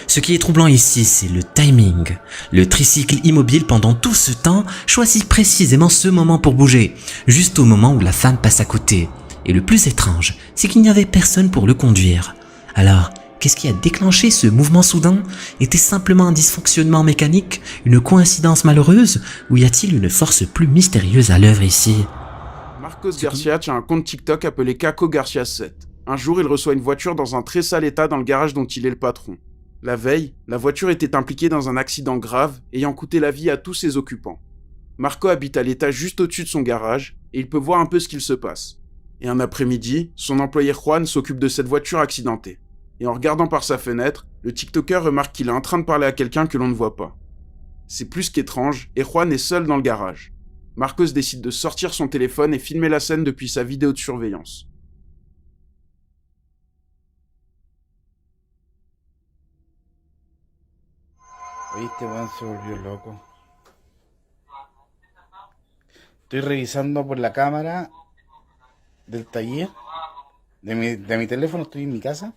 Ce qui est troublant ici, c'est le timing. Le tricycle immobile pendant tout ce temps choisit précisément ce moment pour bouger, juste au moment où la femme passe à côté. Et le plus étrange, c'est qu'il n'y avait personne pour le conduire. Alors, qu'est-ce qui a déclenché ce mouvement soudain? Était simplement un dysfonctionnement mécanique, une coïncidence malheureuse, ou y a-t-il une force plus mystérieuse à l'œuvre ici? Marcos Garcia tient un compte TikTok appelé Caco Garcia 7. Un jour, il reçoit une voiture dans un très sale état dans le garage dont il est le patron. La veille, la voiture était impliquée dans un accident grave ayant coûté la vie à tous ses occupants. Marco habite à l'étage juste au-dessus de son garage et il peut voir un peu ce qu'il se passe. Et un après-midi, son employé Juan s'occupe de cette voiture accidentée. Et en regardant par sa fenêtre, le TikToker remarque qu'il est en train de parler à quelqu'un que l'on ne voit pas. C'est plus qu'étrange et Juan est seul dans le garage. Marcos décide de sortir son téléphone et filmer la scène depuis sa vidéo de surveillance. Oye, este weón se volvió loco. Estoy revisando por la cámara del taller, de mi teléfono, estoy en mi casa.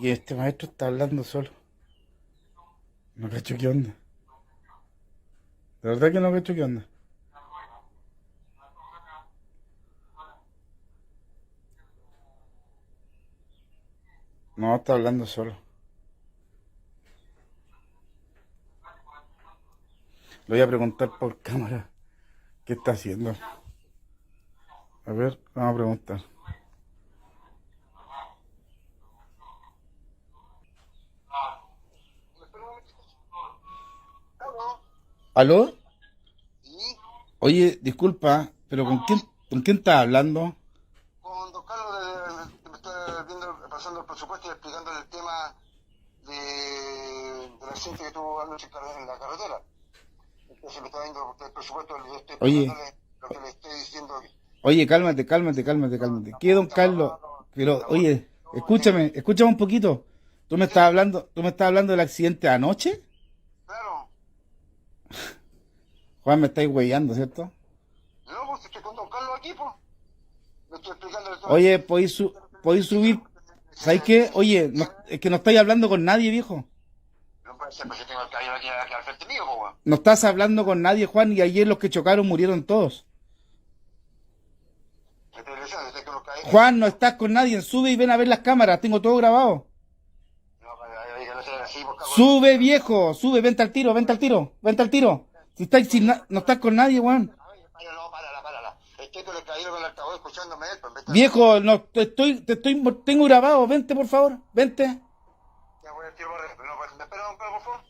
Y este maestro está hablando solo. No cacho qué onda. De verdad que no cacho qué onda. No, está hablando solo. Le voy a preguntar por cámara qué está haciendo. A ver, vamos a preguntar. ¿Aló? Sí, Oye, disculpa, pero con quién estás hablando? con don Carlos que me está viendo, pasando el presupuesto y explicándole el tema del accidente que tuvo anoche en la carretera. Entonces me está viendo el presupuesto, le estoy Oye. explicándole lo que le estoy diciendo. Oye, cálmate. ¿Qué, don Carlos? Pero, oye, escúchame un poquito. ¿Tú me estás hablando del accidente de anoche? Claro, Juan, me estáis huellando, ¿cierto? no, pues estoy con don Carlos aquí, pues. Le estoy explicándole todo. Oye, podéis subir. ¿Sabes qué? Oye, es que no estáis hablando con nadie, viejo. No puede ser, pues yo tengo el caballero aquí al frente mío, pues, weón. No estás hablando con nadie, Juan, y ayer los que chocaron murieron todos. Le estoy diciendo, estoy con los caballeros. Juan, no estás con nadie, sube y ven a ver las cámaras, tengo todo grabado. No, que no sea así, pues, cabrón. Sube, viejo, sube, vente al tiro. No estás con nadie, Juan. Párala. Estoy con el caballero con el altavoz escuchándome él, pues, vete. Viejo, no, tengo grabado, vente por favor, vente. Ya voy al tiro, pero no, pues, me espera un poco, por favor.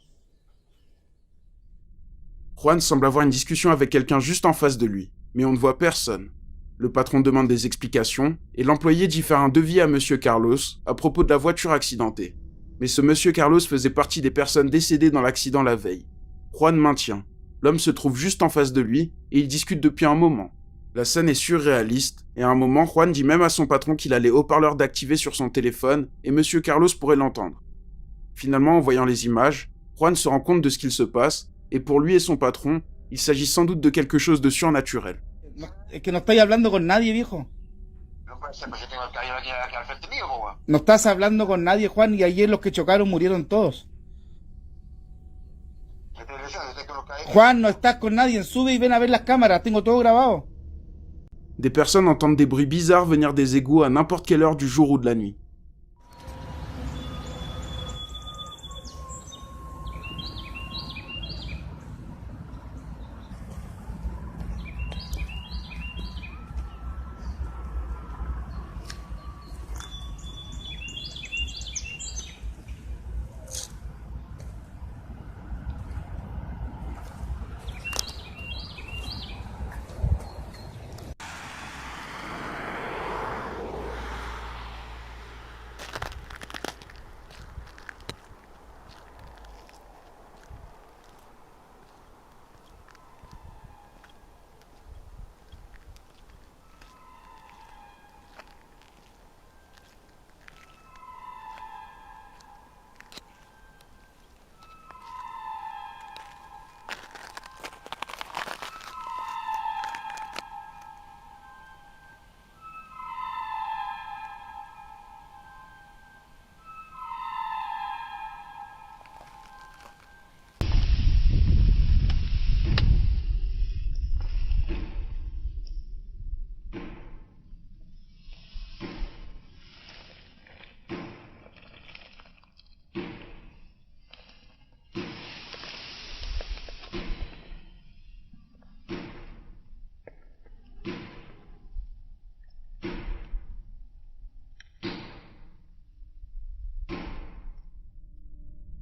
Juan semble avoir une discussion avec quelqu'un juste en face de lui, mais on ne voit personne. Le patron demande des explications et l'employé dit faire un devis à Monsieur Carlos à propos de la voiture accidentée. Mais ce Monsieur Carlos faisait partie des personnes décédées dans l'accident la veille. Juan maintient. L'homme se trouve juste en face de lui et ils discutent depuis un moment. La scène est surréaliste et à un moment, Juan dit même à son patron qu'il a les haut-parleurs d'activer sur son téléphone et Monsieur Carlos pourrait l'entendre. Finalement, en voyant les images, Juan se rend compte de ce qu'il se passe et pour lui et son patron, il s'agit sans doute de quelque chose de surnaturel. No, es que no estáis hablando con nadie, viejo. No puede ser, pues yo tengo el caballero aquí al frente mío, pues, weón. No estás hablando con nadie, Juan, y ayer los que chocaron murieron todos. Le estoy diciendo, estoy con los caballeros. Juan, no estás con nadie, sube y ven a ver las cámaras, tengo todo grabado. Des personnes entendent des bruits bizarres venir des égouts à n'importe quelle heure du jour ou de la nuit.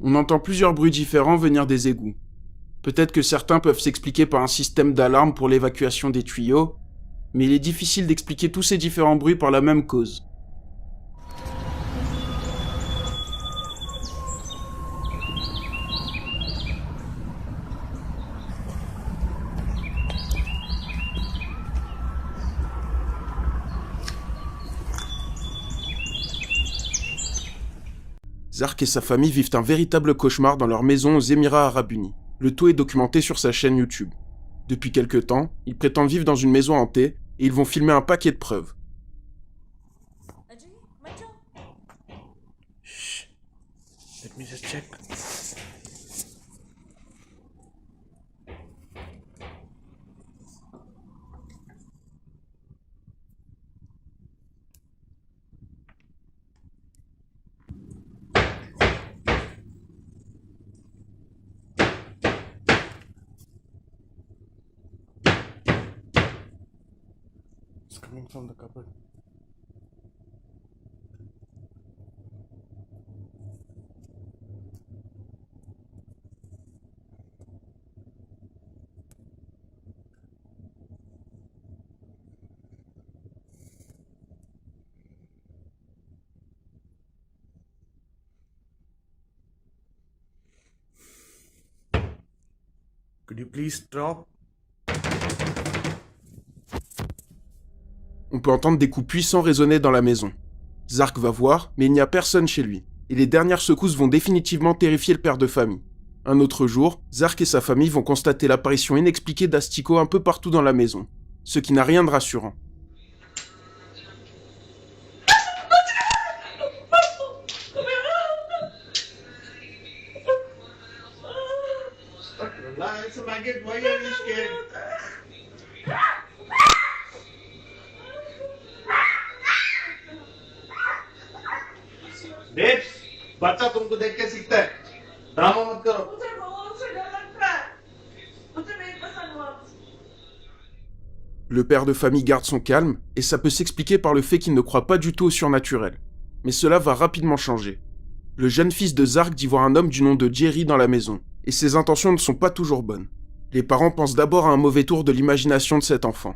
On entend plusieurs bruits différents venir des égouts. Peut-être que certains peuvent s'expliquer par un système d'alarme pour l'évacuation des tuyaux, mais il est difficile d'expliquer tous ces différents bruits par la même cause. Zark et sa famille vivent un véritable cauchemar dans leur maison aux Émirats Arabes Unis. Le tout est documenté sur sa chaîne YouTube. Depuis quelque temps, ils prétendent vivre dans une maison hantée et ils vont filmer un paquet de preuves. Shh. Let me just check. It's coming from the cupboard. Could you please stop? On peut entendre des coups puissants résonner dans la maison. Zark va voir, mais il n'y a personne chez lui. Et les dernières secousses vont définitivement terrifier le père de famille. Un autre jour, Zark et sa famille vont constater l'apparition inexpliquée d'asticots un peu partout dans la maison, ce qui n'a rien de rassurant. Babes, बच्चा तुमको देख के सीखता है। ड्रामा मत करो। मुझे बहुत से डर लगता है। मुझे नहीं पसंद वो। Le père de famille garde son calme, et ça peut s'expliquer par le fait qu'il ne croit pas du tout au surnaturel. Mais cela va rapidement changer. Le jeune fils de Zark dit voir un homme du nom de Jerry dans la maison, et ses intentions ne sont pas toujours bonnes. Les parents pensent d'abord à un mauvais tour de l'imagination de cet enfant.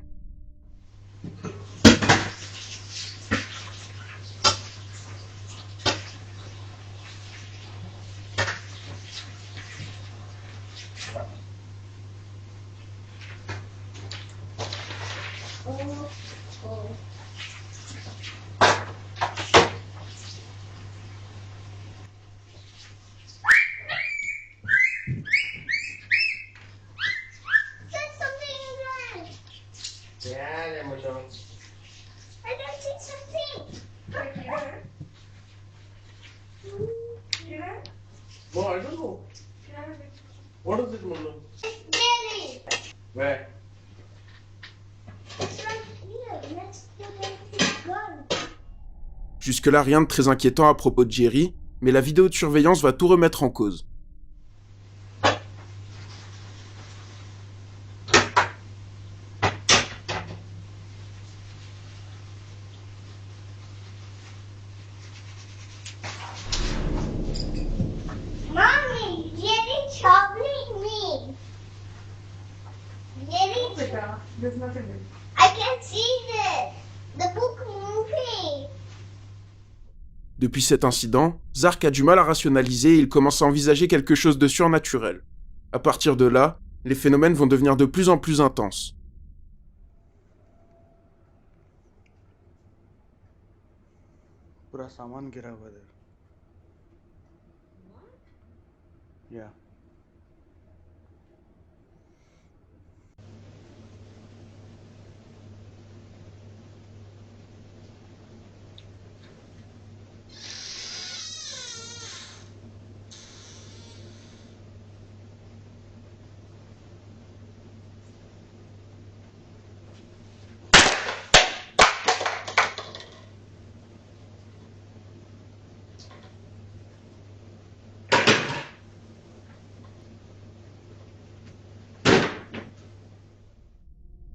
There's something in there. I don't see something. No, I don't know. What is it, Mona? It's Jerry. Where? It's right here next to the gun. Jusque-là, rien de très inquiétant à propos de Jerry, mais la vidéo de surveillance va tout remettre en cause. Mommy, Jerry troubling me. Jerry, There's nothing in it. I can see the book moving. Depuis cet incident, Zark a du mal à rationaliser et il commence à envisager quelque chose de surnaturel. À partir de là, les phénomènes vont devenir de plus en plus intenses. पूरा सामान गिरा हुआ है। Yeah.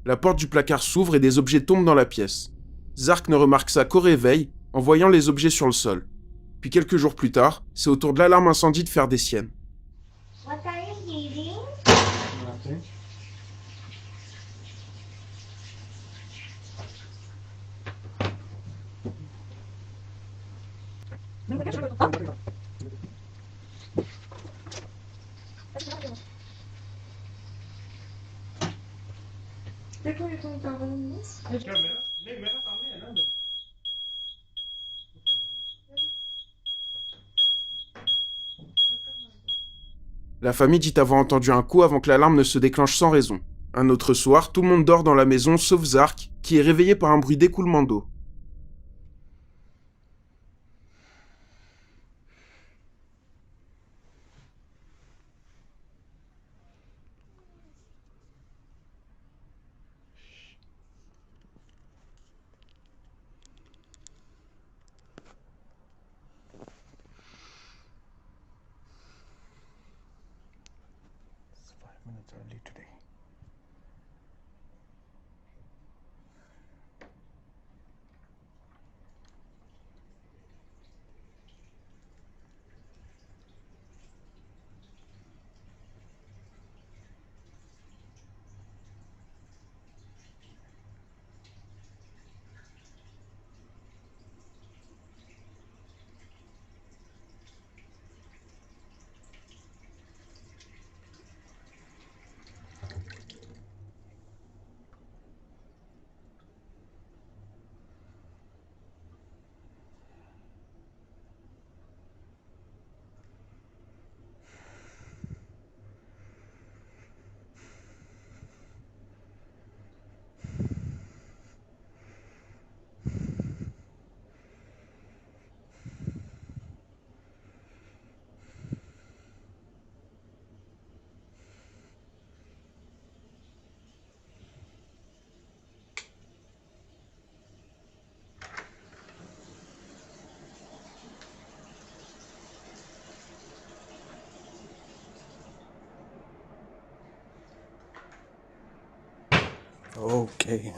La porte du placard s'ouvre et des objets tombent dans la pièce. Zark ne remarque ça qu'au réveil, en voyant les objets sur le sol. Puis quelques jours plus tard, c'est au tour de l'alarme incendie de faire des siennes. What are you eating? La famille dit avoir entendu un coup avant que l'alarme ne se déclenche sans raison. Un autre soir, tout le monde dort dans la maison sauf Zark, qui est réveillé par un bruit d'écoulement d'eau. Okay.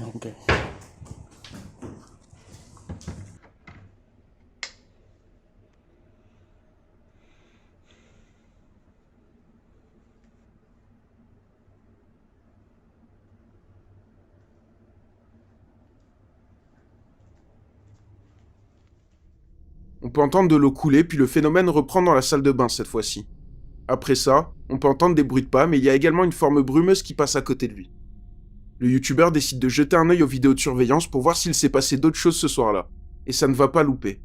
On peut entendre de l'eau couler, puis le phénomène reprend dans la salle de bain cette fois-ci. Après ça, on peut entendre des bruits de pas, mais il y a également une forme brumeuse qui passe à côté de lui. Le youtubeur décide de jeter un œil aux vidéos de surveillance pour voir s'il s'est passé d'autres choses ce soir-là. Et ça ne va pas louper.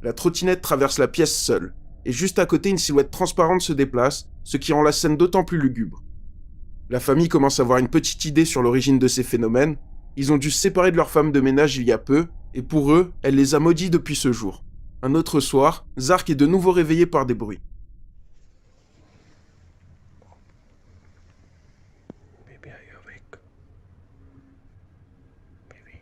La trottinette traverse la pièce seule, et juste à côté une silhouette transparente se déplace, ce qui rend la scène d'autant plus lugubre. La famille commence à avoir une petite idée sur l'origine de ces phénomènes. Ils ont dû se séparer de leur femme de ménage il y a peu, et pour eux, elle les a maudits depuis ce jour. Un autre soir, Zark est de nouveau réveillé par des bruits. Baby, are you awake? Baby.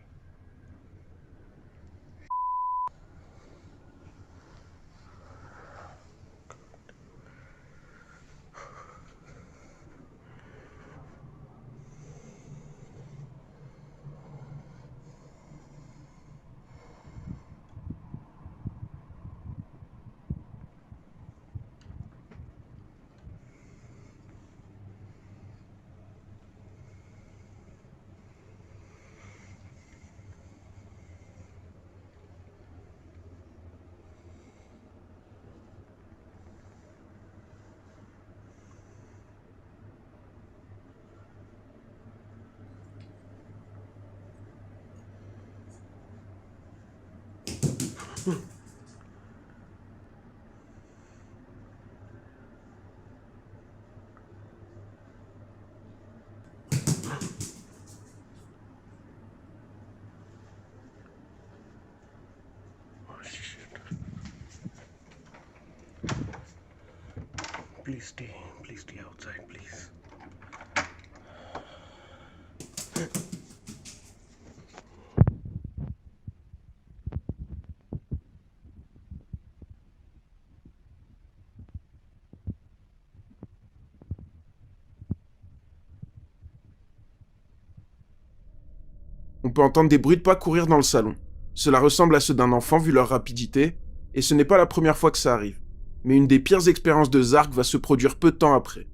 Please stay outside, please. On peut entendre des bruits de pas courir dans le salon. Cela ressemble à ceux d'un enfant vu leur rapidité, et ce n'est pas la première fois que ça arrive. Mais une des pires expériences de Zark va se produire peu de temps après.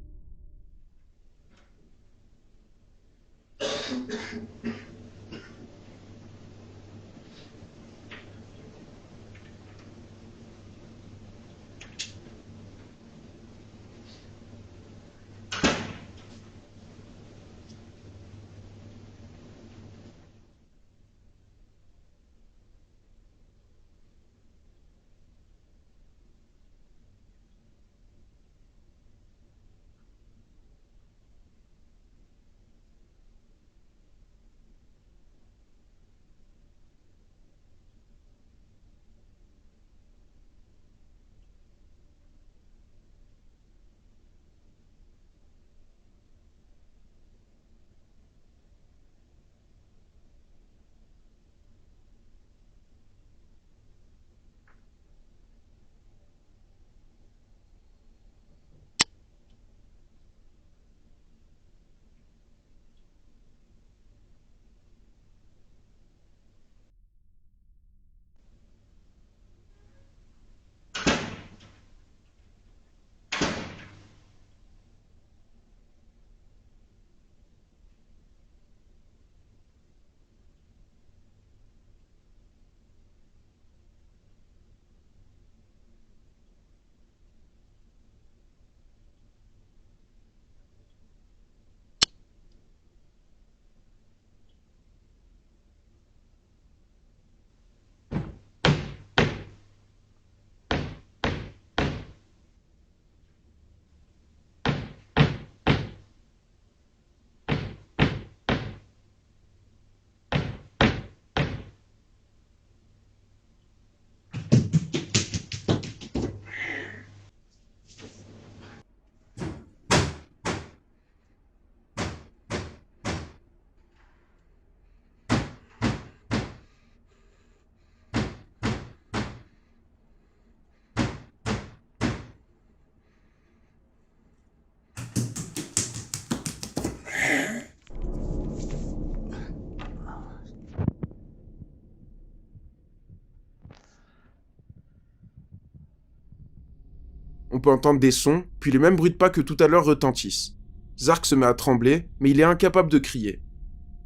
On peut entendre des sons, puis les mêmes bruits de pas que tout à l'heure retentissent. Zark se met à trembler, mais il est incapable de crier.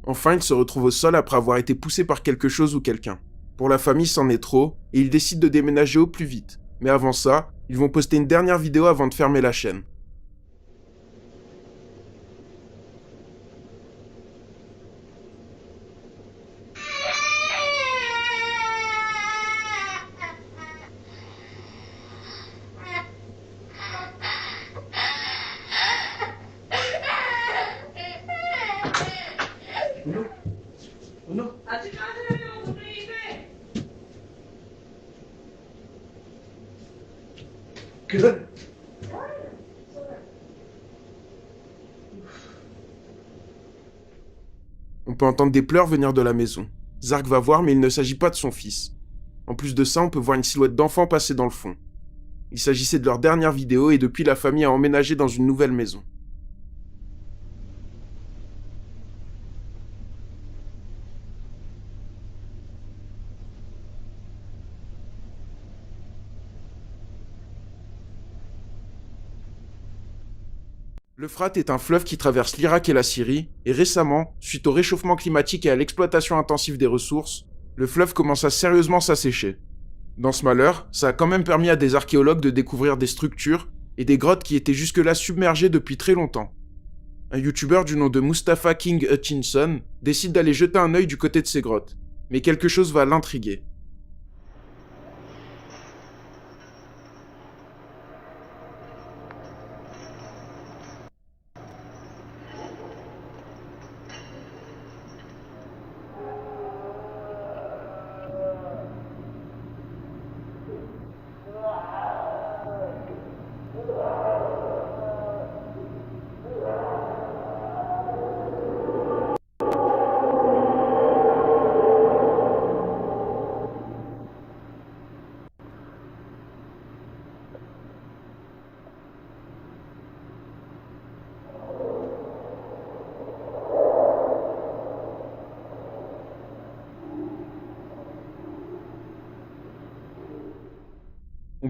Enfin, il se retrouve au sol après avoir été poussé par quelque chose ou quelqu'un. Pour la famille, c'en est trop, et ils décident de déménager au plus vite. Mais avant ça, ils vont poster une dernière vidéo avant de fermer la chaîne. 아직 가세요, 선생님들. On peut entendre des pleurs venir de la maison. Zark va voir, mais il ne s'agit pas de son fils. En plus de ça, on peut voir une silhouette d'enfant passer dans le fond. Il s'agissait de leur dernière vidéo et depuis la famille a emménagé dans une nouvelle maison. L'Euphrate est un fleuve qui traverse l'Irak et la Syrie, et récemment, suite au réchauffement climatique et à l'exploitation intensive des ressources, le fleuve commence à sérieusement s'assécher. Dans ce malheur, ça a quand même permis à des archéologues de découvrir des structures et des grottes qui étaient jusque-là submergées depuis très longtemps. Un youtubeur du nom de Mustafa King Hutchinson décide d'aller jeter un œil du côté de ces grottes, mais quelque chose va l'intriguer.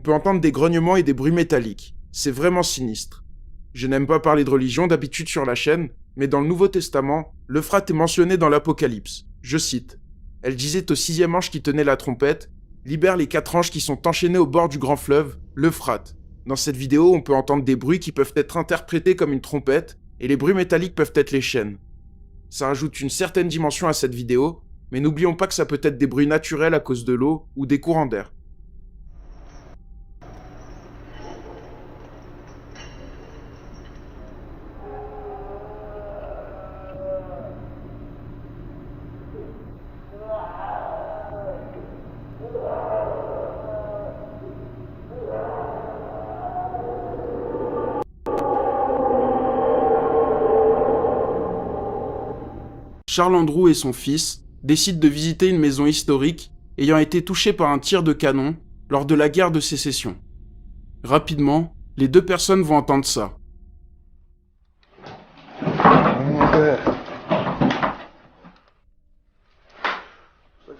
peut entendre des grognements et des bruits métalliques. C'est vraiment sinistre. Je n'aime pas parler de religion d'habitude sur la chaîne, mais dans le Nouveau Testament, l'Euphrate est mentionné dans l'Apocalypse. Je cite. Elle disait au 6e ange qui tenait la trompette, « Libère les 4 anges qui sont enchaînés au bord du grand fleuve, l'Euphrate. » Dans cette vidéo, on peut entendre des bruits qui peuvent être interprétés comme une trompette, et les bruits métalliques peuvent être les chaînes. Ça rajoute une certaine dimension à cette vidéo, mais n'oublions pas que ça peut être des bruits naturels à cause de l'eau ou des courants d'air. Charles Andrew et son fils décident de visiter une maison historique ayant été touchée par un tir de canon lors de la guerre de Sécession. Rapidement, les 2 personnes vont entendre ça.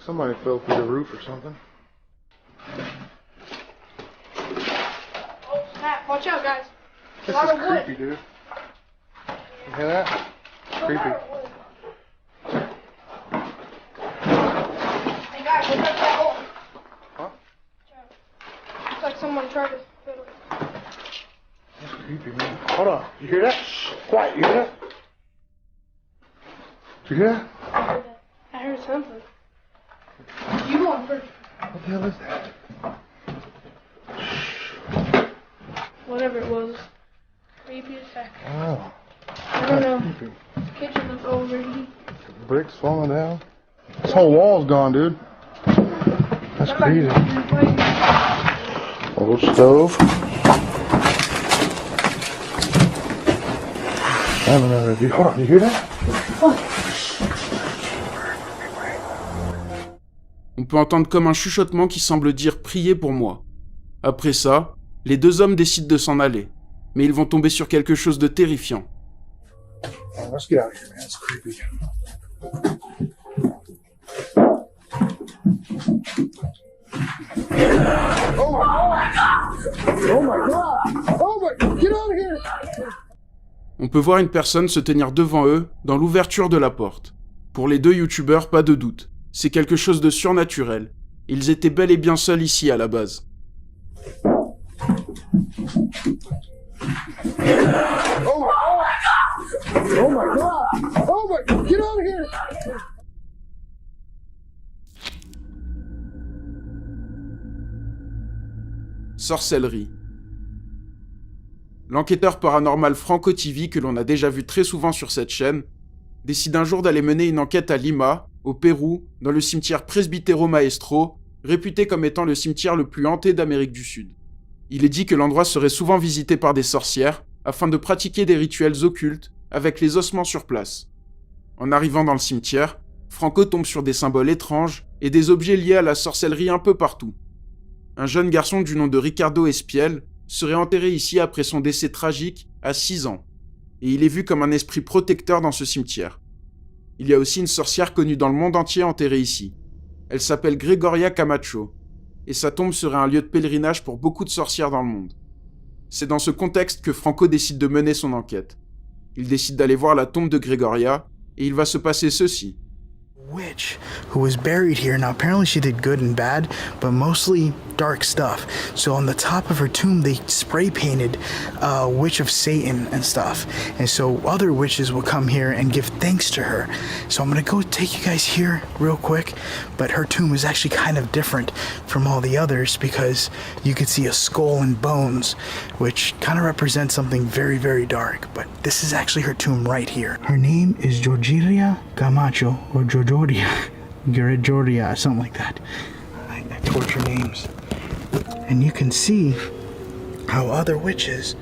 Somebody fell through the roof or something. Oh snap, watch out guys. This A lot is of wood. creepy, dude. You hear that? Creepy. Hey guys, look at that hole. Huh? Looks like someone tried to fiddle. That's creepy, man. Hold on. You hear that? Shh. Quiet. You hear that? Did you hear that? I heard something. You go on first. What the hell is that? Whatever it was. Creepy as heck. Oh. I don't know. Creepy. The kitchen looks overheated. Bricks falling down. This whole wall's gone, dude. That's crazy. Old stove. I don't know. Hold on. You hear that? On peut entendre comme un chuchotement qui semble dire « Priez pour moi ». Après ça, les 2 hommes décident de s'en aller, mais ils vont tomber sur quelque chose de terrifiant. Oh, let's get out of here, man. It's creepy. Oh my god! Oh my god! Oh my! Get out of here! On peut voir une personne se tenir devant eux dans l'ouverture de la porte. Pour les 2 youtubeurs, pas de doute. C'est quelque chose de surnaturel. Ils étaient bel et bien seuls ici à la base. Oh my god! Oh my god! Oh my! Get out of here! Sorcellerie. L'enquêteur paranormal Franco TV, que l'on a déjà vu très souvent sur cette chaîne, décide un jour d'aller mener une enquête à Lima, au Pérou, dans le cimetière Presbítero Maestro, réputé comme étant le cimetière le plus hanté d'Amérique du Sud. Il est dit que l'endroit serait souvent visité par des sorcières, afin de pratiquer des rituels occultes avec les ossements sur place. En arrivant dans le cimetière, Franco tombe sur des symboles étranges et des objets liés à la sorcellerie un peu partout. Un jeune garçon du nom de Ricardo Espiel serait enterré ici après son décès tragique à 6 ans, et il est vu comme un esprit protecteur dans ce cimetière. Il y a aussi une sorcière connue dans le monde entier enterrée ici. Elle s'appelle Gregoria Camacho, et sa tombe serait un lieu de pèlerinage pour beaucoup de sorcières dans le monde. C'est dans ce contexte que Franco décide de mener son enquête. Il décide d'aller voir la tombe de Gregoria, et il va se passer ceci. Witch who was buried here. Now apparently she did good and bad, but mostly dark stuff. So on the top of her tomb they spray painted Witch of Satan and stuff, and so other witches will come here and give thanks to her. So I'm gonna go take you guys here real quick, but her tomb is actually kind of different from all the others because you can see a skull and bones, which kind of represents something very, very dark, but this is actually her tomb right here. Her name is Georgia Camacho, or Georgia, something like that. I torture names. And you can see how other witches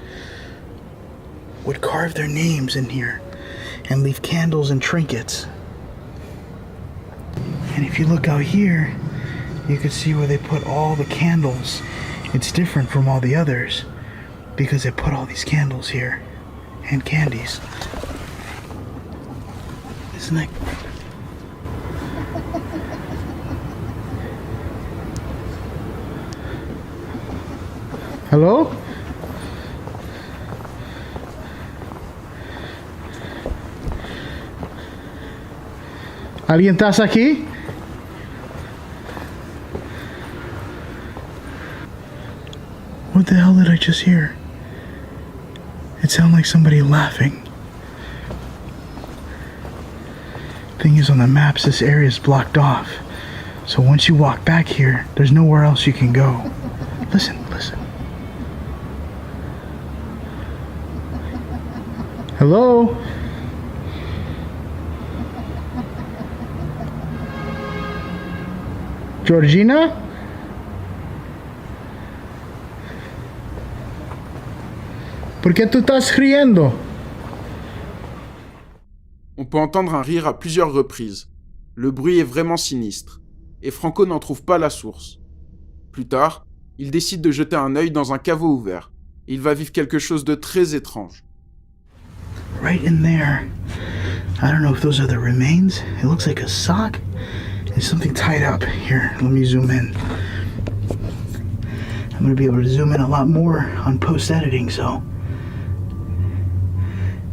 would carve their names in here and leave candles and trinkets. And if you look out here, you can see where they put all the candles. It's different from all the others because they put all these candles here and candies. Isn't that... Hello? ¿Alguien estás aquí? What the hell did I just hear? It sounded like somebody laughing. Thing is, on the maps, this area is blocked off. So once you walk back here, there's nowhere else you can go. Listen. Hello? Georgina? ¿Por qué tú estás riendo? On peut entendre un rire à plusieurs reprises. Le bruit est vraiment sinistre, et Franco n'en trouve pas la source. Plus tard, il décide de jeter un œil dans un caveau ouvert, et il va vivre quelque chose de très étrange. Right in there. I don't know if those are the remains. It looks like a sock. There's something tied up. Here, let me zoom in. I'm going to be able to zoom in a lot more on post-editing, so...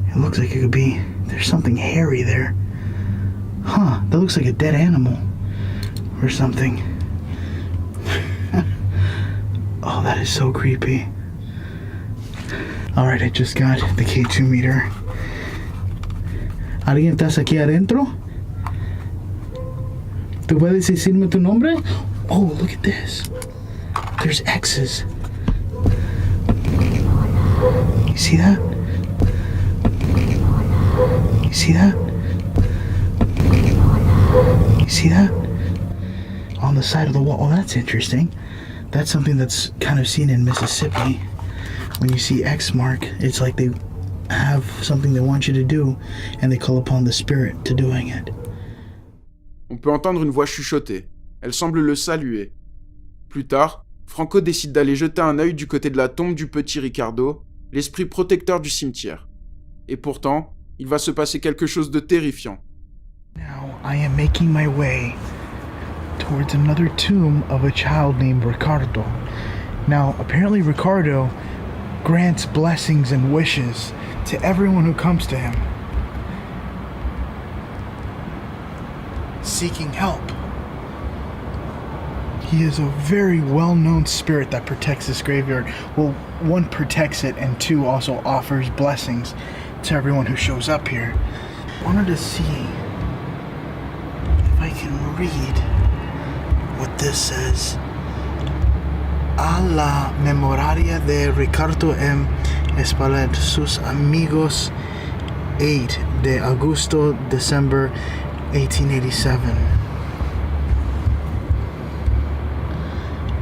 It looks like it could be... There's something hairy there. Huh, that looks like a dead animal. Or something. Oh, that is so creepy. Alright, I just got the K2 meter. ¿Alguien estás aquí adentro? ¿Tú puedes decirme tu nombre? Oh, look at this. There's X's. You see that? You see that? You see that? On the side of the wall. Oh, that's interesting. That's something that's kind of seen in Mississippi. When you see X mark, it's like they have something they want you to do, and they call upon the spirit to doing it. On peut entendre une voix chuchoter. Elle semble le saluer. Plus tard, Franco décide d'aller jeter un œil du côté de la tombe du petit Ricardo, l'esprit protecteur du cimetière. Et pourtant, il va se passer quelque chose de terrifiant. Now I am making my way towards another tomb of a child named Ricardo. Now, apparently Ricardo grants blessings and wishes to everyone who comes to him, seeking help. He is a very well-known spirit that protects this graveyard. Well, one, protects it, and two, also offers blessings to everyone who shows up here. I wanted to see if I can read what this says. A la memoria de Ricardo M. Espaillat, sus amigos, 8 de agosto, December 1887.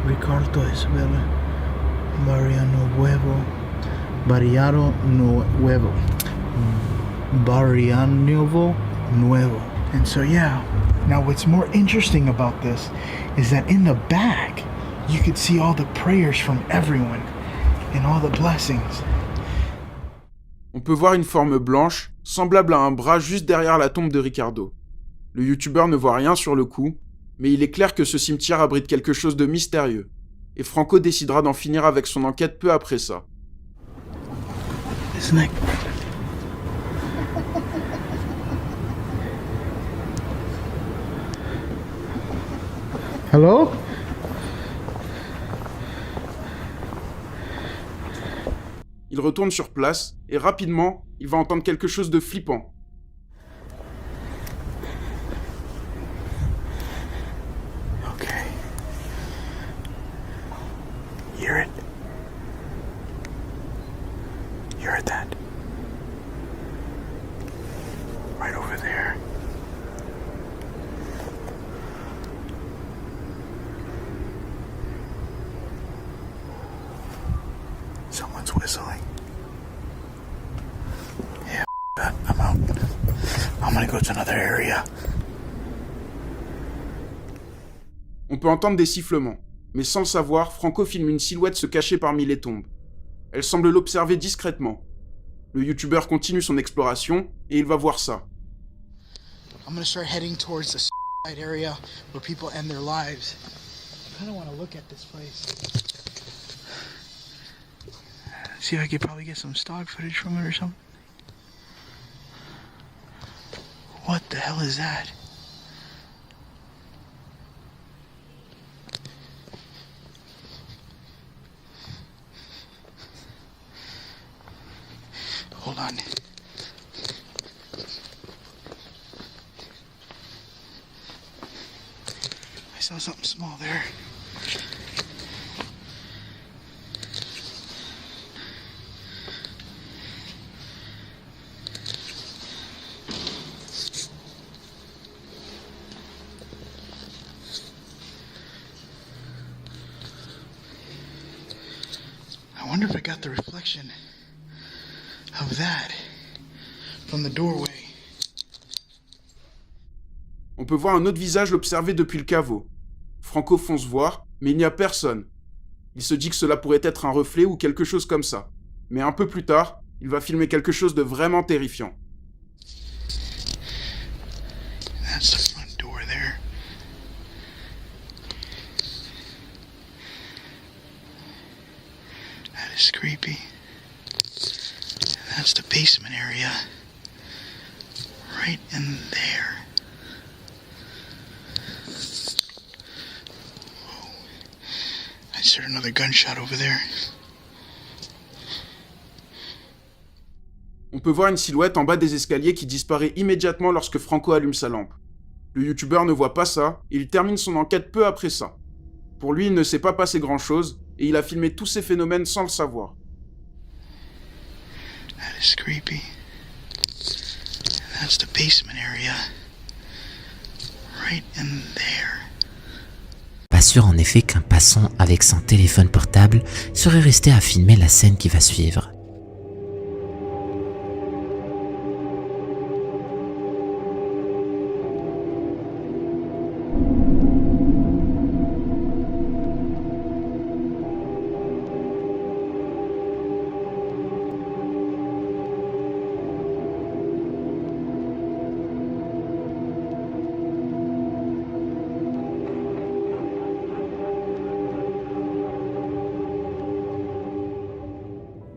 Ricardo Espaillat, Barriano Nuevo. And so, yeah. Now, what's more interesting about this is that in the back, you could see all the prayers from everyone and all the blessings. On peut voir une forme blanche, semblable à un bras juste derrière la tombe de Ricardo. Le youtubeur ne voit rien sur le coup, mais il est clair que ce cimetière abrite quelque chose de mystérieux. Et Franco décidera d'en finir avec son enquête peu après ça. Isn't it? Hello? Il retourne sur place, et rapidement, il va entendre quelque chose de flippant. Okay. You hear it? You heard that? Right over there. Someone's whistling. Yeah, that. I'm out. I'm gonna go to another area. On peut entendre des sifflements, mais sans le savoir, Franco filme une silhouette se cacher parmi les tombes. Elle semble l'observer discrètement. Le youtubeur continue son exploration, et il va voir ça. I'm gonna start heading towards the side area where people end their lives. I kinda wanna look at this place. See if I could probably get some stock footage from it or something. What the hell is that? Hold on. I saw something small there. I wonder if I got the reflection of that from the doorway. On peut voir un autre visage l'observer depuis le caveau. Franco fonce voir, mais il n'y a personne. Il se dit que cela pourrait être un reflet ou quelque chose comme ça. Mais un peu plus tard, il va filmer quelque chose de vraiment terrifiant. That's the front door there. That is creepy. And that's the basement area. Right in there. Whoa. I just heard another gunshot over there. On peut voir une silhouette en bas des escaliers qui disparaît immédiatement lorsque Franco allume sa lampe. Le youtubeur ne voit pas ça et il termine son enquête peu après ça. Pour lui, il ne s'est pas passé grand-chose et il a filmé tous ces phénomènes sans le savoir. That is creepy. That's the basement area. Right in there. Pas sûr en effet qu'un passant avec son téléphone portable serait resté à filmer la scène qui va suivre.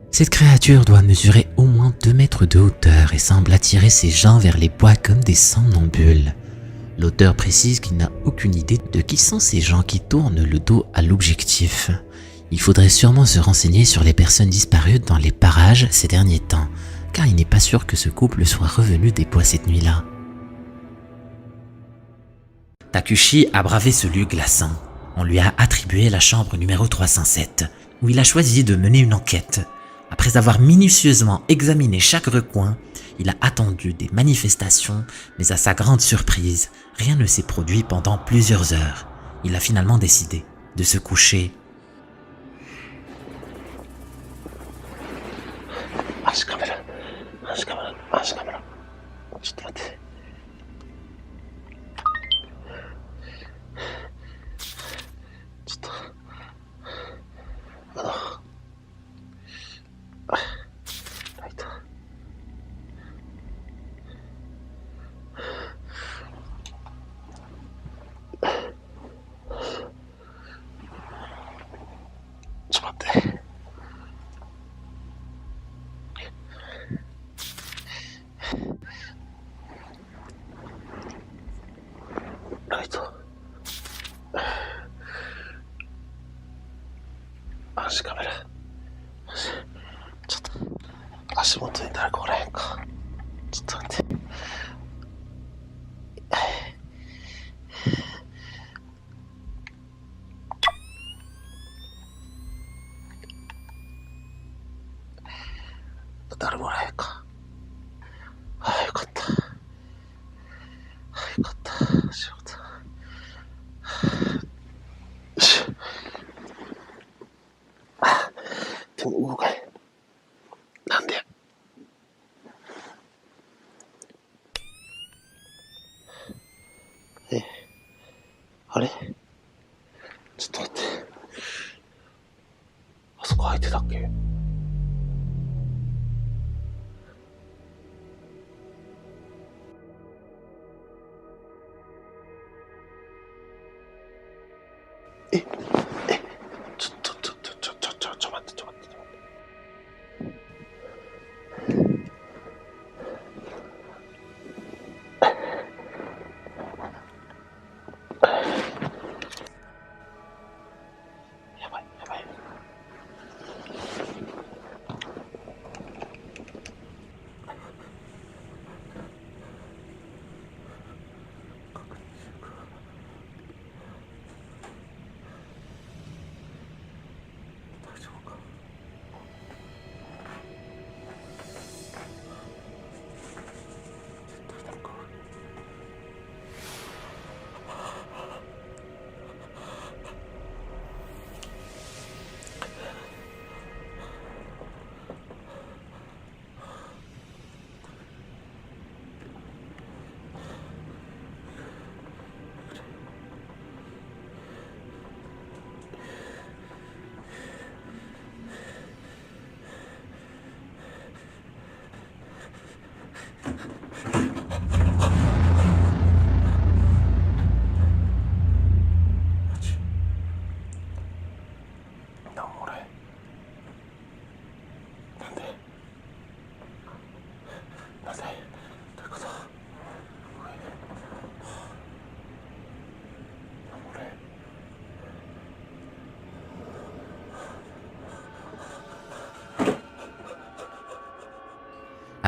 Cette créature doit mesurer au moins 2 mètres de hauteur et semble attirer ses gens vers les bois comme des somnambules. L'auteur précise qu'il n'a aucune idée de qui sont ces gens qui tournent le dos à l'objectif. Il faudrait sûrement se renseigner sur les personnes disparues dans les parages ces derniers temps, car il n'est pas sûr que ce couple soit revenu des bois cette nuit-là. Takushi a bravé ce lieu glaçant. On lui a attribué la chambre numéro 307, où il a choisi de mener une enquête. Après avoir minutieusement examiné chaque recoin, il a attendu des manifestations, mais à sa grande surprise, rien ne s'est produit pendant plusieurs heures. Il a finalement décidé de se coucher.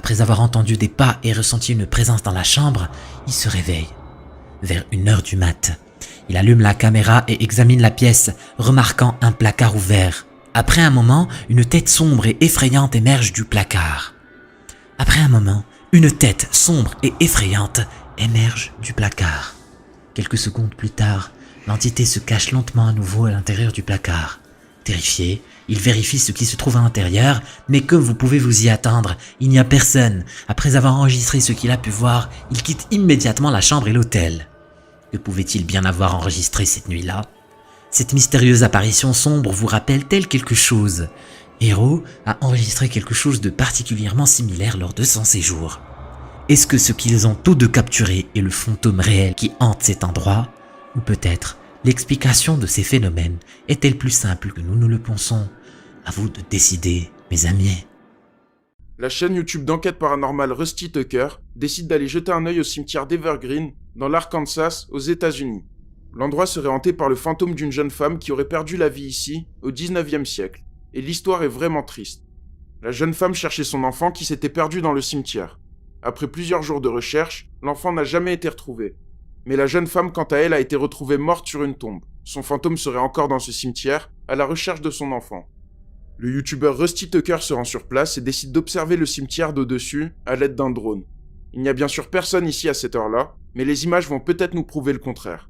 Après avoir entendu des pas et ressenti une présence dans la chambre, il se réveille. Vers 1h du mat', il allume la caméra et examine la pièce, remarquant un placard ouvert. Après un moment, une tête sombre et effrayante émerge du placard. Après un moment, une tête sombre et effrayante émerge du placard. Quelques secondes plus tard, l'entité se cache lentement à nouveau à l'intérieur du placard. Terrifié, il vérifie ce qui se trouve à l'intérieur, mais comme vous pouvez vous y attendre, il n'y a personne. Après avoir enregistré ce qu'il a pu voir, il quitte immédiatement la chambre et l'hôtel. Que pouvait-il bien avoir enregistré cette nuit-là? Cette mystérieuse apparition sombre vous rappelle-t-elle quelque chose? Hero a enregistré quelque chose de particulièrement similaire lors de son séjour. Est-ce que ce qu'ils ont tous deux capturé est le fantôme réel qui hante cet endroit? Ou peut-être l'explication de ces phénomènes est-elle plus simple que nous ne le pensons? À vous de décider, mes amis. La chaîne YouTube d'enquête paranormale Rusty Tucker décide d'aller jeter un œil au cimetière d'Evergreen, dans l'Arkansas, aux États-Unis. L'endroit serait hanté par le fantôme d'une jeune femme qui aurait perdu la vie ici, au 19e siècle. Et l'histoire est vraiment triste. La jeune femme cherchait son enfant qui s'était perdu dans le cimetière. Après plusieurs jours de recherche, l'enfant n'a jamais été retrouvé. Mais la jeune femme, quant à elle, a été retrouvée morte sur une tombe. Son fantôme serait encore dans ce cimetière, à la recherche de son enfant. Le youtubeur Rusty Tucker se rend sur place et décide d'observer le cimetière d'au-dessus à l'aide d'un drone. Il n'y a bien sûr personne ici à cette heure-là, mais les images vont peut-être nous prouver le contraire.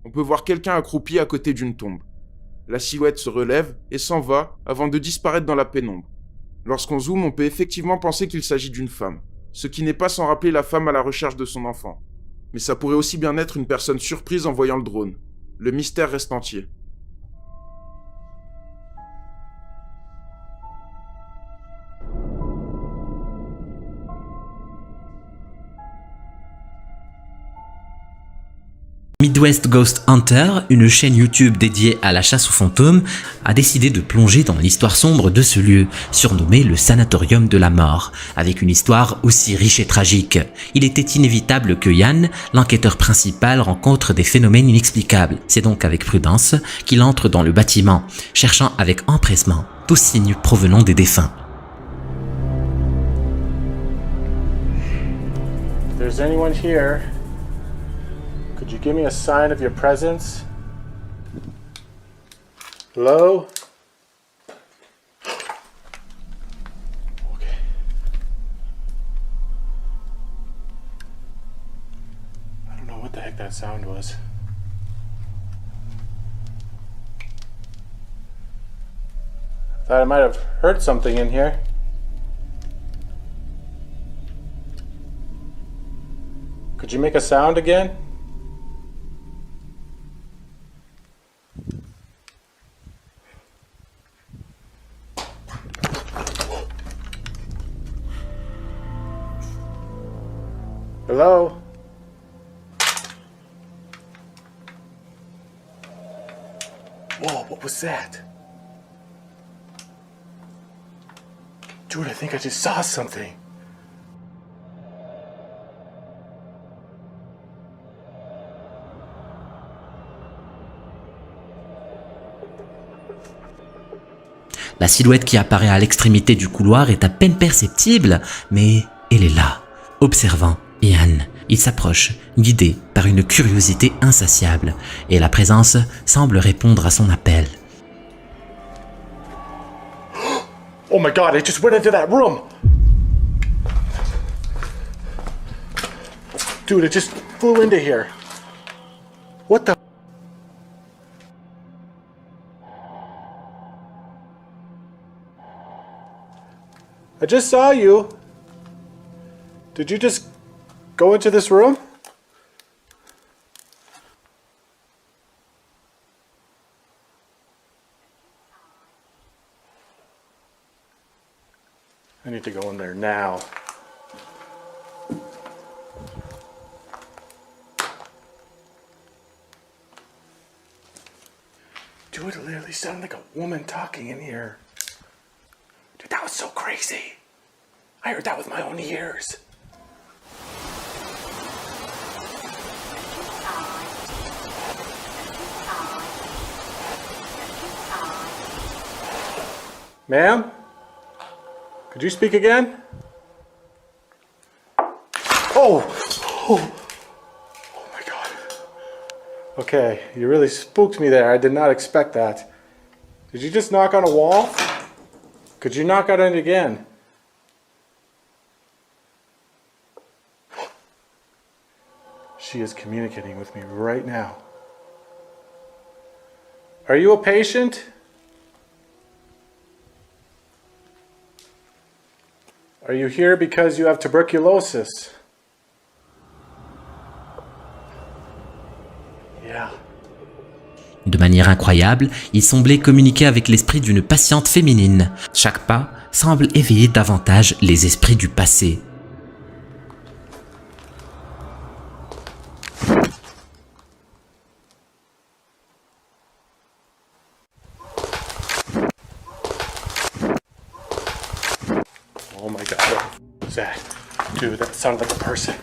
On peut voir quelqu'un accroupi à côté d'une tombe. La silhouette se relève et s'en va avant de disparaître dans la pénombre. Lorsqu'on zoome, on peut effectivement penser qu'il s'agit d'une femme, ce qui n'est pas sans rappeler la femme à la recherche de son enfant. Mais ça pourrait aussi bien être une personne surprise en voyant le drone. Le mystère reste entier. Midwest Ghost Hunter, une chaîne YouTube dédiée à la chasse aux fantômes, a décidé de plonger dans l'histoire sombre de ce lieu, surnommé le Sanatorium de la Mort, avec une histoire aussi riche et tragique. Il était inévitable que Yann, l'enquêteur principal, rencontre des phénomènes inexplicables. C'est donc avec prudence qu'il entre dans le bâtiment, cherchant avec empressement tout signe provenant des défunts. If there's anyone here, could you give me a sign of your presence? Hello? Okay. I don't know what the heck that sound was. I thought I might have heard something in here. Could you make a sound again? Hello? Whoa, what was that? Dude, I think I just saw something. La silhouette qui apparaît à l'extrémité du couloir est à peine perceptible, mais elle est là, observant Ian. Il s'approche, guidé par une curiosité insatiable, et la présence semble répondre à son appel. Oh my god, I just went into that room! Dude, it just flew into here. What the? I just saw you. Did you just go into this room? I need to go in there now. Dude, it literally sounded like a woman talking in here. Dude, that was so crazy. I heard that with my own ears. Ma'am? Could you speak again? Oh! Oh! Oh my god. Okay, you really spooked me there. I did not expect that. Did you just knock on a wall? Could you knock on it again? She is communicating with me right now. Are you a patient? Are you here because you have tuberculosis? Yeah. De manière incroyable, il semblait communiquer avec l'esprit d'une patiente féminine. Chaque pas semble éveiller davantage les esprits du passé. Oh my god, what was that? Dude, that sounded like a person.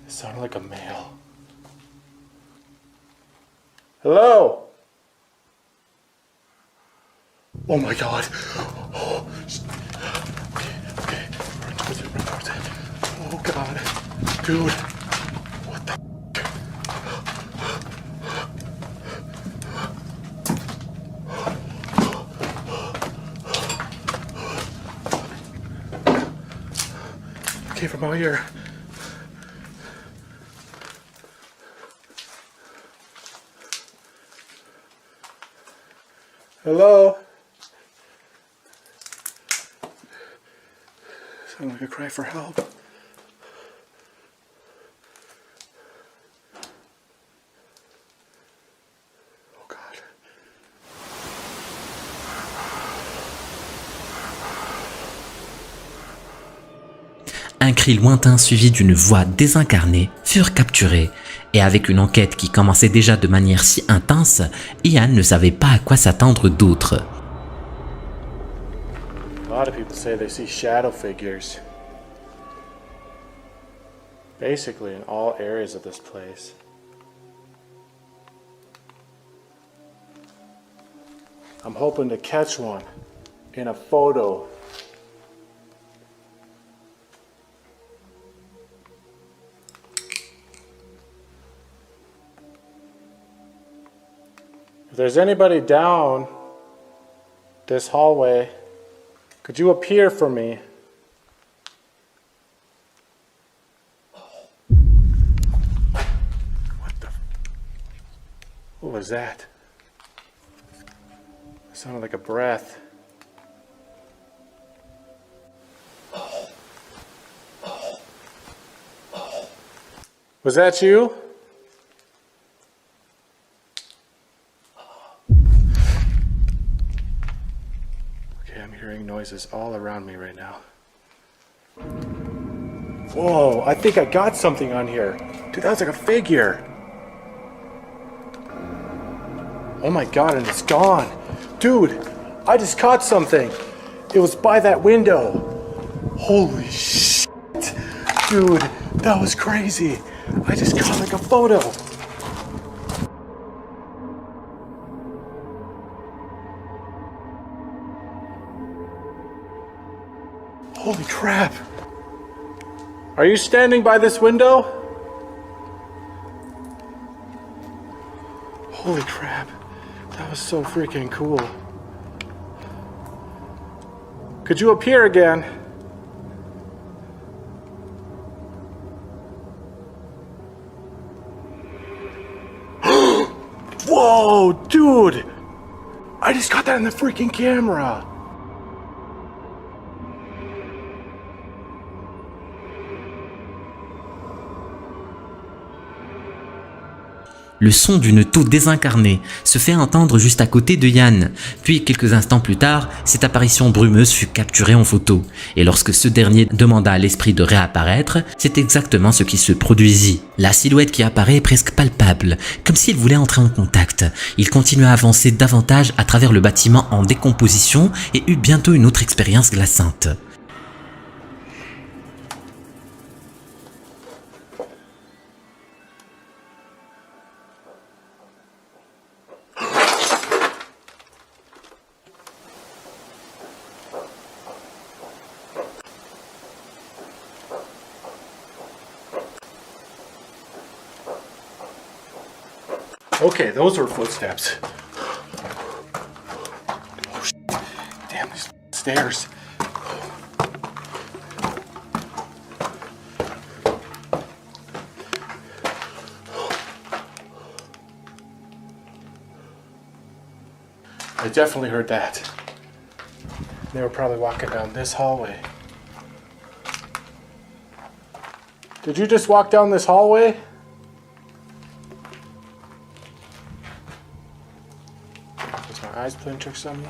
It sounded like a male. Hello? Oh my god. Oh, okay. Run towards it. Oh god. Dude. What the Okay, from out here. Hello? Sound like a cry for help. Oh God. Un cri lointain suivi d'une voix désincarnée furent capturés, et avec une enquête qui commençait déjà de manière si intense, Ian ne savait pas à quoi s'attendre d'autre. A lot of people say they see shadow figures. Basically in all areas of this place. I'm hoping to catch one in a photo. If there's anybody down this hallway, could you appear for me? What was that? It sounded like a breath. Was that you? Okay, I'm hearing noises all around me right now. Whoa, I think I got something on here. Dude, that was like a figure. Oh my God, and it's gone. Dude, I just caught something. It was by that window. Holy shit. Dude, that was crazy. I just caught like a photo. Holy crap. Are you standing by this window? Holy crap. That was so freaking cool. Could you appear again? Whoa, dude! I just got that in the freaking camera. le son d'une toux désincarnée se fait entendre juste à côté de Ian. Puis quelques instants plus tard, cette apparition brumeuse fut capturée en photo. Et lorsque ce dernier demanda à l'esprit de réapparaître, c'est exactement ce qui se produisit. La silhouette qui apparaît est presque palpable, comme s'il voulait entrer en contact. Il continua à avancer davantage à travers le bâtiment en décomposition et eut bientôt une autre expérience glaçante. Okay, those were footsteps. Oh, shit. Damn, these stairs. I definitely heard that. They were probably walking down this hallway. Did you just walk down this hallway? Eyes playing tricks on me.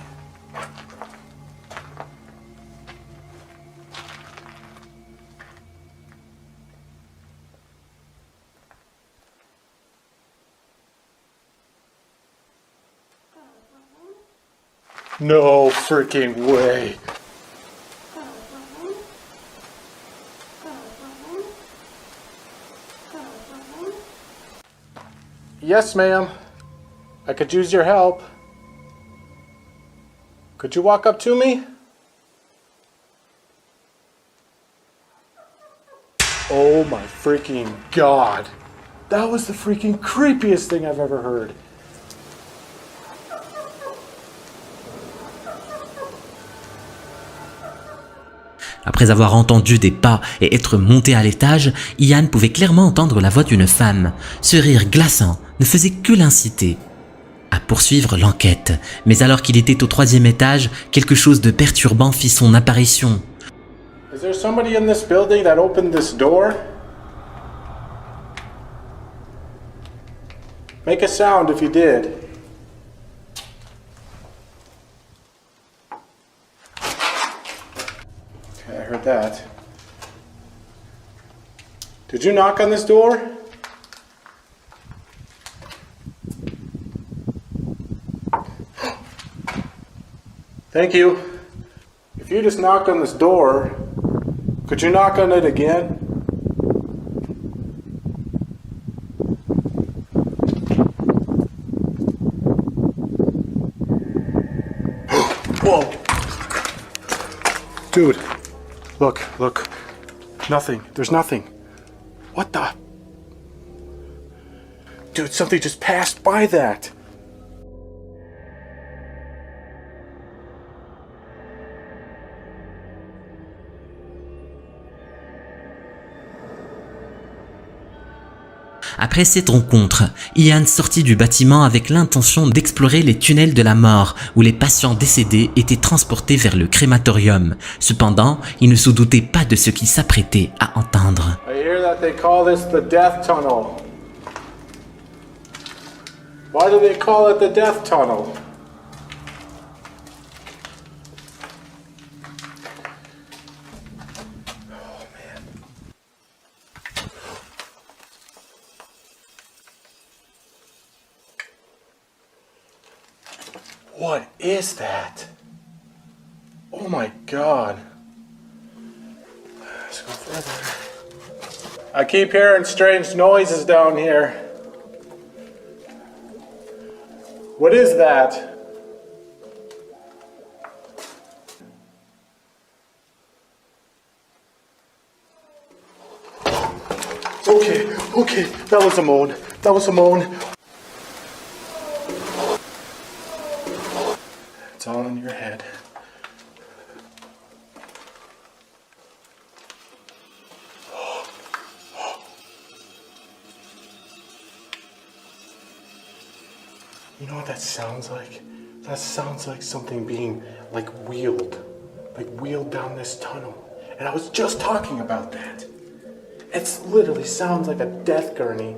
No freaking way. Yes, ma'am. I could use your help. Could you walk up to me? Oh my freaking God. That was the freaking creepiest thing I've ever heard. Après avoir entendu des pas et être monté à l'étage, Ian pouvait clairement entendre la voix d'une femme. Ce rire glaçant ne faisait que l'inciter à poursuivre l'enquête. Mais alors qu'il était au 3e étage, quelque chose de perturbant fit son apparition. Is there somebody in this building that opened this door? Make a sound if you did. Okay, I heard that. Did you knock on this door? Thank you. If you just knocked on this door, could you knock on it again? Whoa. Dude, look. Nothing. There's nothing. What the? Dude, something just passed by that. Après cette rencontre, Ian sortit du bâtiment avec l'intention d'explorer les tunnels de la mort où les patients décédés étaient transportés vers le crématorium. Cependant, il ne se doutait pas de ce qu'il s'apprêtait à entendre. I hear that they call this the death tunnel. Why do they call it the death tunnel? What is that? Oh my God. Let's go further. I keep hearing strange noises down here. What is that? Okay, that was a moan. It's all in your head. You know what that sounds like? That sounds like something being wheeled down this tunnel. And I was just talking about that. It literally sounds like a death gurney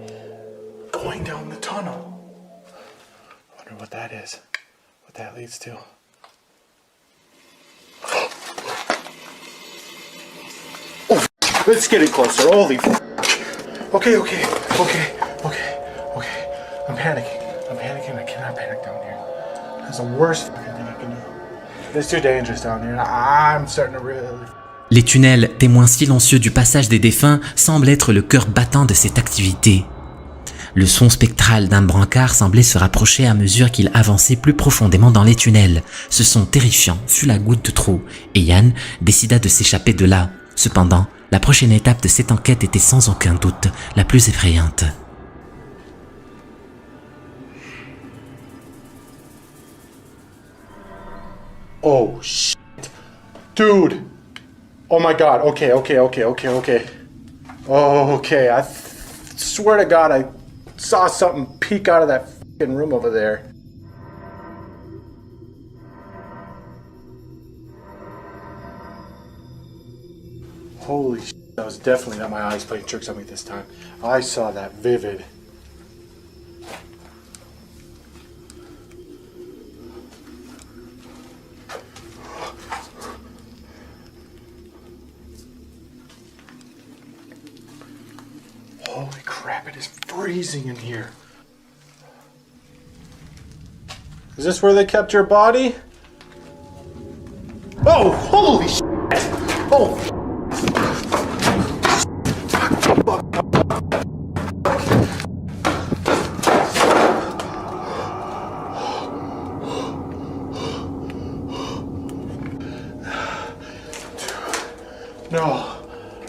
going going down the tunnel. I wonder what that is. What that leads to. Oh, it's getting closer. Holy f. Okay. I'm panicking. I cannot panic down here. That's the worst fucking thing I can do. It's too dangerous down here. I'm starting to really... Les tunnels, témoins silencieux du passage des défunts, semblent être le cœur battant de cette activité. Le son spectral d'un brancard semblait se rapprocher à mesure qu'il avançait plus profondément dans les tunnels. Ce son terrifiant fut la goutte de trop, et Yann décida de s'échapper de là. Cependant, la prochaine étape de cette enquête était sans aucun doute la plus effrayante. Oh, shit. Dude. Oh my god. Okay. Oh, okay. I swear to God, I saw something peek out of that fucking room over there. Holy shit. That was definitely not my eyes playing tricks on me this time. I saw that vivid. Holy crap, it is freezing in here. Is this where they kept your body? Oh, holy shit! Oh!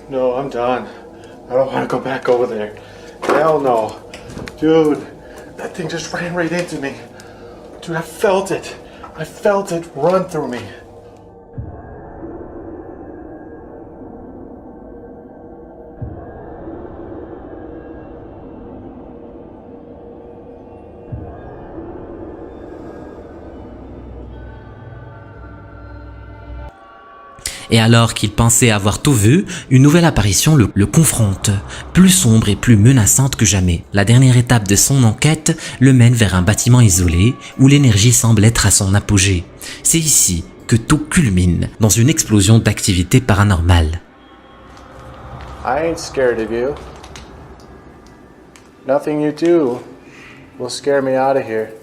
No, I'm done. I don't want to go back over there. Hell no. Dude, that thing just ran right into me. Dude, I felt it. I felt it run through me. Et alors qu'il pensait avoir tout vu, une nouvelle apparition le confronte, plus sombre et plus menaçante que jamais. La dernière étape de son enquête le mène vers un bâtiment isolé où l'énergie semble être à son apogée. C'est ici que tout culmine dans une explosion d'activité paranormale. I ain't scared of you. Nothing you do will scare me out of here.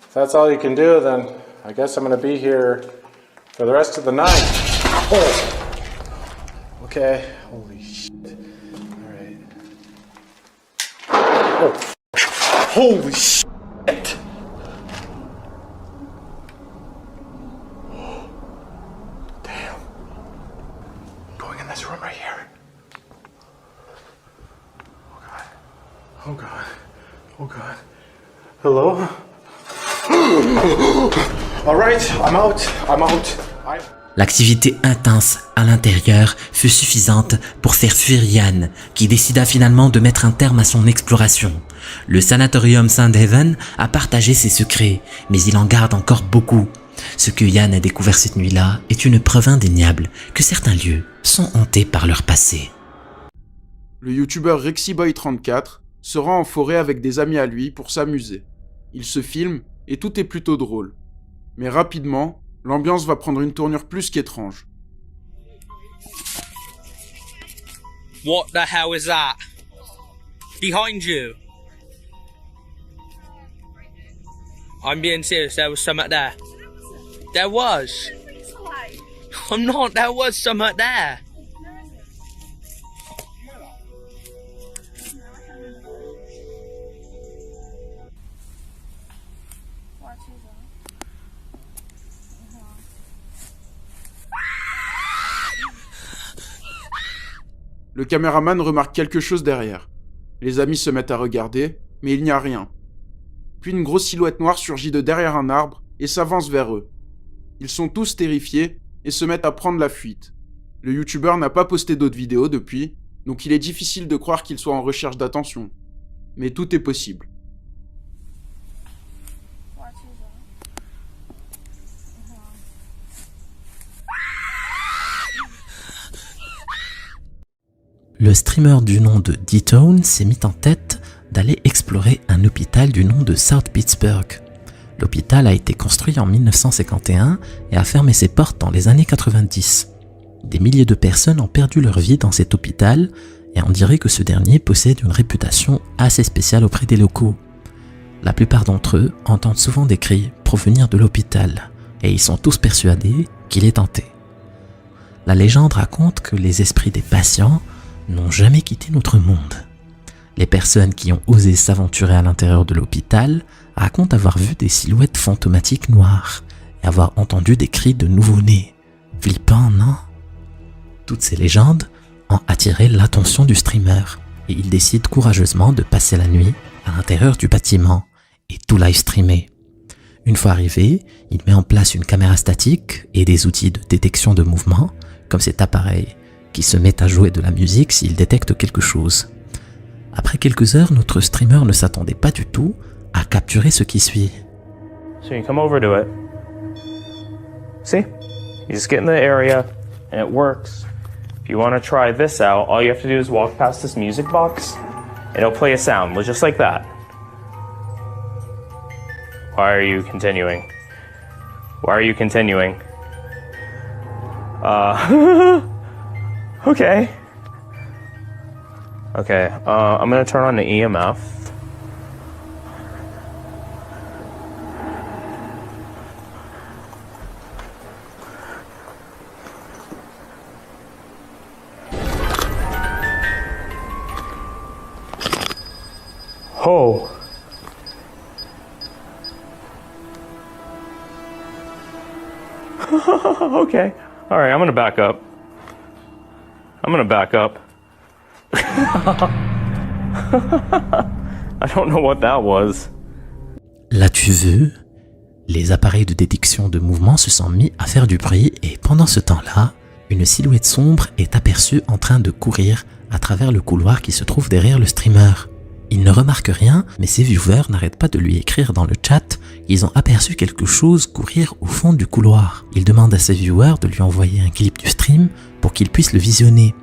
If that's all you can do, then I guess I'm gonna be here for the rest of the night. Oh! Okay. Holy shit. Alright. Oh. Holy shit! Damn. Going in this room right here. Oh god. Oh god. Hello? All right, I'm out. L'activité intense à l'intérieur fut suffisante pour faire fuir Yann, qui décida finalement de mettre un terme à son exploration. Le sanatorium Sandhaven a partagé ses secrets, mais il en garde encore beaucoup. Ce que Yann a découvert cette nuit-là est une preuve indéniable que certains lieux sont hantés par leur passé. Le youtubeur RexyBoy34 se rend en forêt avec des amis à lui pour s'amuser. Il se filme et tout est plutôt drôle. Mais rapidement, l'ambiance va prendre une tournure plus qu'étrange. What the hell is that? Behind you. I'm being serious, there was something there. There was. I'm not, there was something there. Le caméraman remarque quelque chose derrière. Les amis se mettent à regarder, mais il n'y a rien. Puis une grosse silhouette noire surgit de derrière un arbre et s'avance vers eux. Ils sont tous terrifiés et se mettent à prendre la fuite. Le youtubeur n'a pas posté d'autres vidéos depuis, donc il est difficile de croire qu'il soit en recherche d'attention. Mais tout est possible. Le streamer du nom de D-Tone s'est mis en tête d'aller explorer un hôpital du nom de South Pittsburgh. L'hôpital a été construit en 1951 et a fermé ses portes dans les années 90. Des milliers de personnes ont perdu leur vie dans cet hôpital et on dirait que ce dernier possède une réputation assez spéciale auprès des locaux. La plupart d'entre eux entendent souvent des cris provenir de l'hôpital et ils sont tous persuadés qu'il est hanté. La légende raconte que les esprits des patients n'ont jamais quitté notre monde. Les personnes qui ont osé s'aventurer à l'intérieur de l'hôpital racontent avoir vu des silhouettes fantomatiques noires et avoir entendu des cris de nouveau-nés. Flippant, non? Toutes ces légendes ont attiré l'attention du streamer et il décide courageusement de passer la nuit à l'intérieur du bâtiment et tout live streamer. Une fois arrivé, il met en place une caméra statique et des outils de détection de mouvement, comme cet appareil qui se met à jouer de la musique s'il détecte quelque chose. Après quelques heures, notre streamer ne s'attendait pas du tout à capturer ce qui suit. So you come over to it. See? You just get in the area and it works. If you want to try this out, all you have to do is walk past this music box and it'll play a sound just like that. Why are you continuing? Why are you continuing? Okay. Okay, I'm gonna turn on the EMF. Oh. Okay. All right, I'm gonna back up. I don't know what that was. L'as-tu vu? Les appareils de détection de mouvement se sont mis à faire du bruit et pendant ce temps-là, une silhouette sombre est aperçue en train de courir à travers le couloir qui se trouve derrière le streamer. Il ne remarque rien, mais ses viewers n'arrêtent pas de lui écrire dans le chat qu'ils ont aperçu quelque chose courir au fond du couloir. Il demande à ses viewers de lui envoyer un clip du stream pour qu'il puisse le visionner.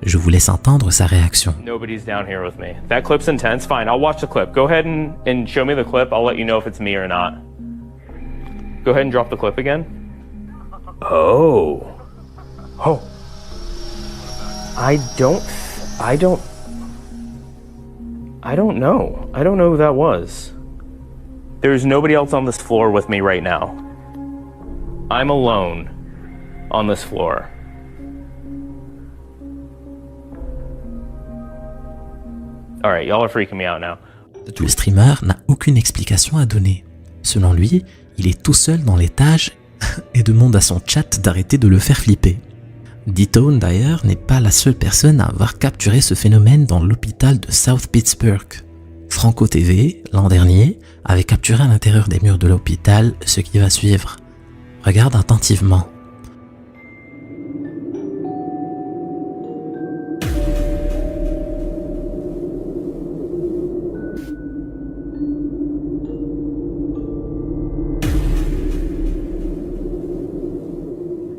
Je vous laisse entendre sa réaction. Nobody's down here with me. That clip's intense. Fine, I'll watch the clip. Go ahead and show me the clip. I'll let you know if it's me or not. Go ahead and drop the clip again. Oh. Oh. I don't know. I don't know who that was. There's nobody else on this floor with me right now. I'm alone on this floor. Alright, y'all are freaking me out now. Le streamer n'a aucune explication à donner. Selon lui, il est tout seul dans l'étage et demande à son chat d'arrêter de le faire flipper. D-Tone d'ailleurs n'est pas la seule personne à avoir capturé ce phénomène dans l'hôpital de South Pittsburgh. Franco TV, l'an dernier, avait capturé à l'intérieur des murs de l'hôpital ce qui va suivre. Regarde attentivement.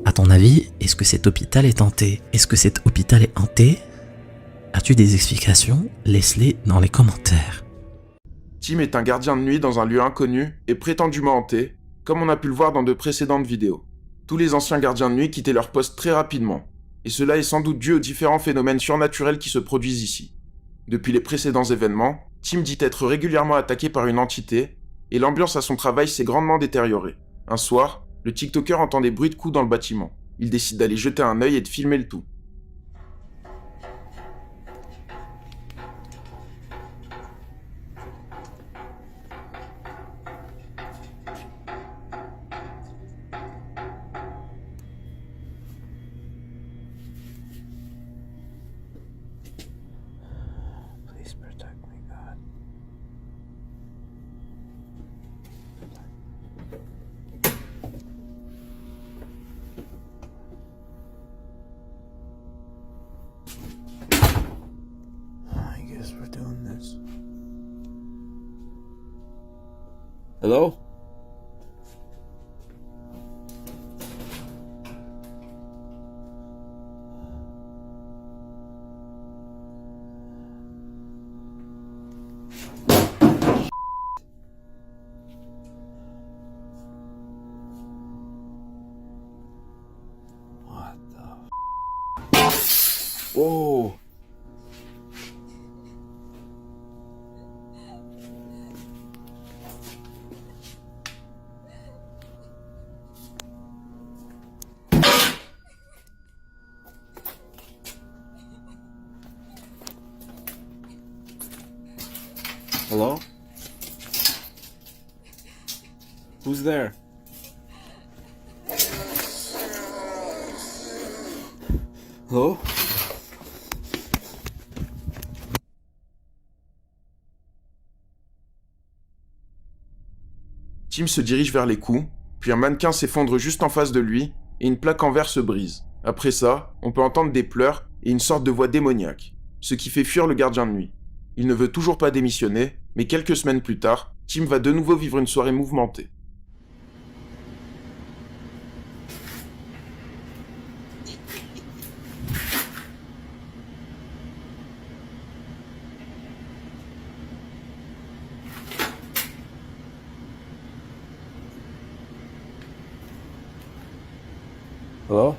À ton avis, est-ce que cet hôpital est hanté? Est-ce que cet hôpital est hanté? As-tu des explications? Laisse-les dans les commentaires. Tim est un gardien de nuit dans un lieu inconnu et prétendument hanté, comme on a pu le voir dans de précédentes vidéos. Tous les anciens gardiens de nuit quittaient leur poste très rapidement, et cela est sans doute dû aux différents phénomènes surnaturels qui se produisent ici. Depuis les précédents événements, Tim dit être régulièrement attaqué par une entité, et l'ambiance à son travail s'est grandement détériorée. Un soir, le TikToker entend des bruits de coups dans le bâtiment. Il décide d'aller jeter un œil et de filmer le tout. Please protect me, God. I guess we're doing this. Hello? Whoa. Hello? Who's there? Hello? Tim se dirige vers les coups, puis un mannequin s'effondre juste en face de lui et une plaque en verre se brise. Après ça, on peut entendre des pleurs et une sorte de voix démoniaque, ce qui fait fuir le gardien de nuit. Il ne veut toujours pas démissionner, mais quelques semaines plus tard, Tim va de nouveau vivre une soirée mouvementée. Hello?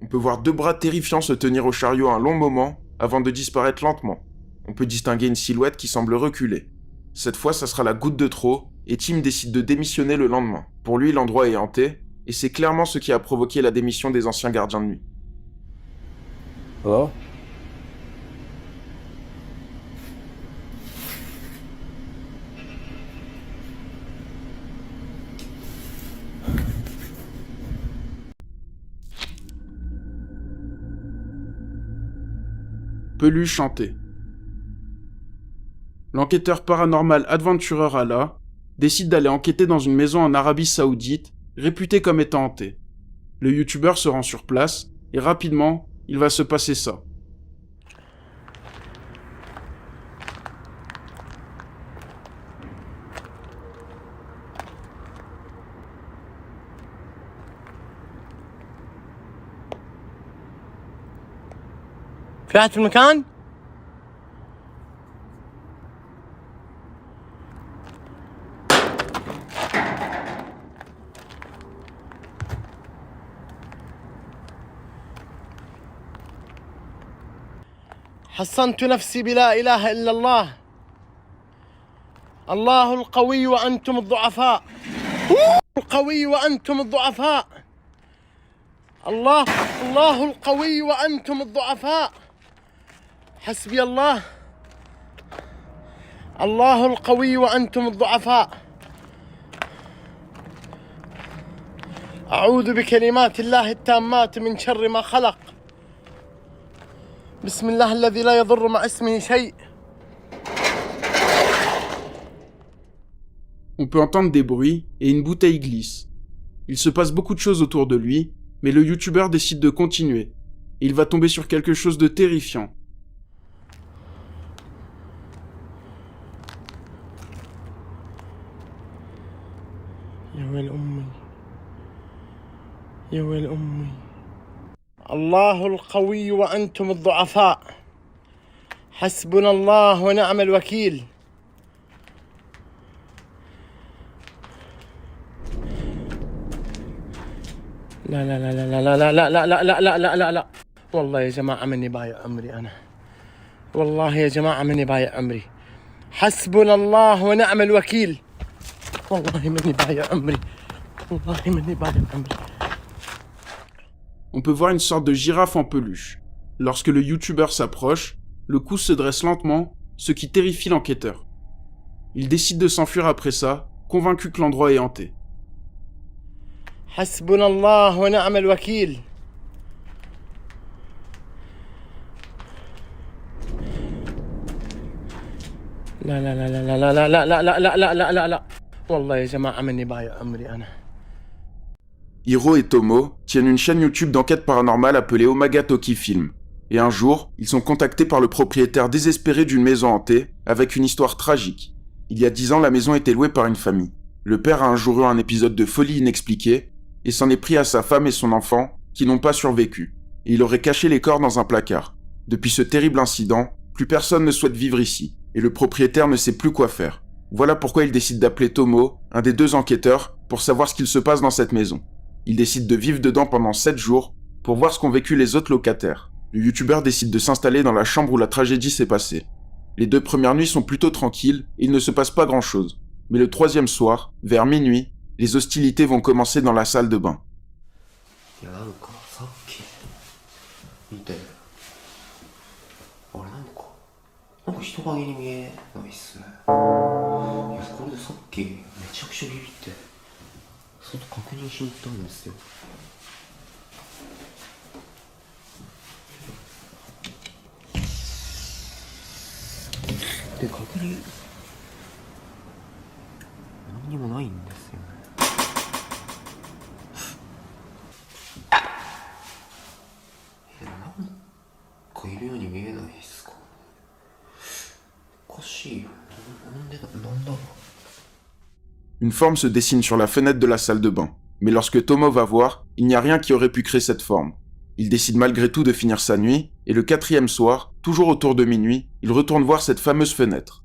On peut voir deux bras terrifiants se tenir au chariot un long moment avant de disparaître lentement. On peut distinguer une silhouette qui semble reculer. Cette fois, ça sera la goutte de trop, et Tim décide de démissionner le lendemain. Pour lui, l'endroit est hanté, et c'est clairement ce qui a provoqué la démission des anciens gardiens de nuit. Hello? Peluche hantée. L'enquêteur paranormal Adventurer Allah décide d'aller enquêter dans une maison en Arabie Saoudite, réputée comme étant hantée. Le youtubeur se rend sur place, et rapidement, il va se passer ça. في أحد في المكان؟ حصنت نفسي بلا إله إلا الله. الله القوي وأنتم الضعفاء. القوي وأنتم الضعفاء. الله القوي وأنتم الضعفاء. حسبي الله. الله القوي وأنتم الضعفاء. أعوذ بكلمات الله التامات من شر ما خلق. بسم الله الذي لا يضر مع اسمه شيء. On peut entendre des bruits et une bouteille glisse. Il se passe beaucoup de choses autour de lui, mais le youtubeur décide de continuer. Il va tomber sur quelque chose de terrifiant. يا ويل أمي. يا ويل أمي. الله القوي وأنتم الضعفاء. حسبنا الله ونعم الوكيل. لا لا لا لا لا لا لا لا لا لا لا لا لا لا. والله يا جماعة مني بايع عمري أنا. والله يا جماعة مني بايع عمري. حسبنا الله ونعم الوكيل. والله مني بايع عمري. والله مني بايع عمري. On peut voir une sorte de girafe en peluche. Lorsque le youtubeur s'approche, le cou se dresse lentement, ce qui terrifie l'enquêteur. Il décide de s'enfuir après ça, convaincu que l'endroit est hanté. حسبنا الله ونعم الوكيل. لا لا لا لا لا لا لا لا لا لا لا لا لا لا والله يا جماعة مني بايع عمري أنا. Hiro et Tomo tiennent une chaîne YouTube d'enquête paranormale appelée Omaga Toki Film. Et un jour, ils sont contactés par le propriétaire désespéré d'une maison hantée avec une histoire tragique. Il y a 10 ans, la maison était louée par une famille. Le père a un jour eu un épisode de folie inexpliqué et s'en est pris à sa femme et son enfant qui n'ont pas survécu. Et il aurait caché les corps dans un placard. Depuis ce terrible incident, plus personne ne souhaite vivre ici et le propriétaire ne sait plus quoi faire. Voilà pourquoi il décide d'appeler Tomo, un des 2 enquêteurs, pour savoir ce qu'il se passe dans cette maison. Il décide de vivre dedans pendant 7 jours pour voir ce qu'ont vécu les autres locataires. Le youtubeur décide de s'installer dans la chambre où la tragédie s'est passée. Les 2 premières nuits sont plutôt tranquilles et il ne se passe pas grand-chose. Mais le 3e soir, vers minuit, les hostilités vont commencer dans la salle de bain. Une forme se dessine sur la fenêtre de la salle de bain. Mais lorsque Tomo va voir, il n'y a rien qui aurait pu créer cette forme. Il décide malgré tout de finir sa nuit, et le 4e soir, toujours autour de minuit, il retourne voir cette fameuse fenêtre.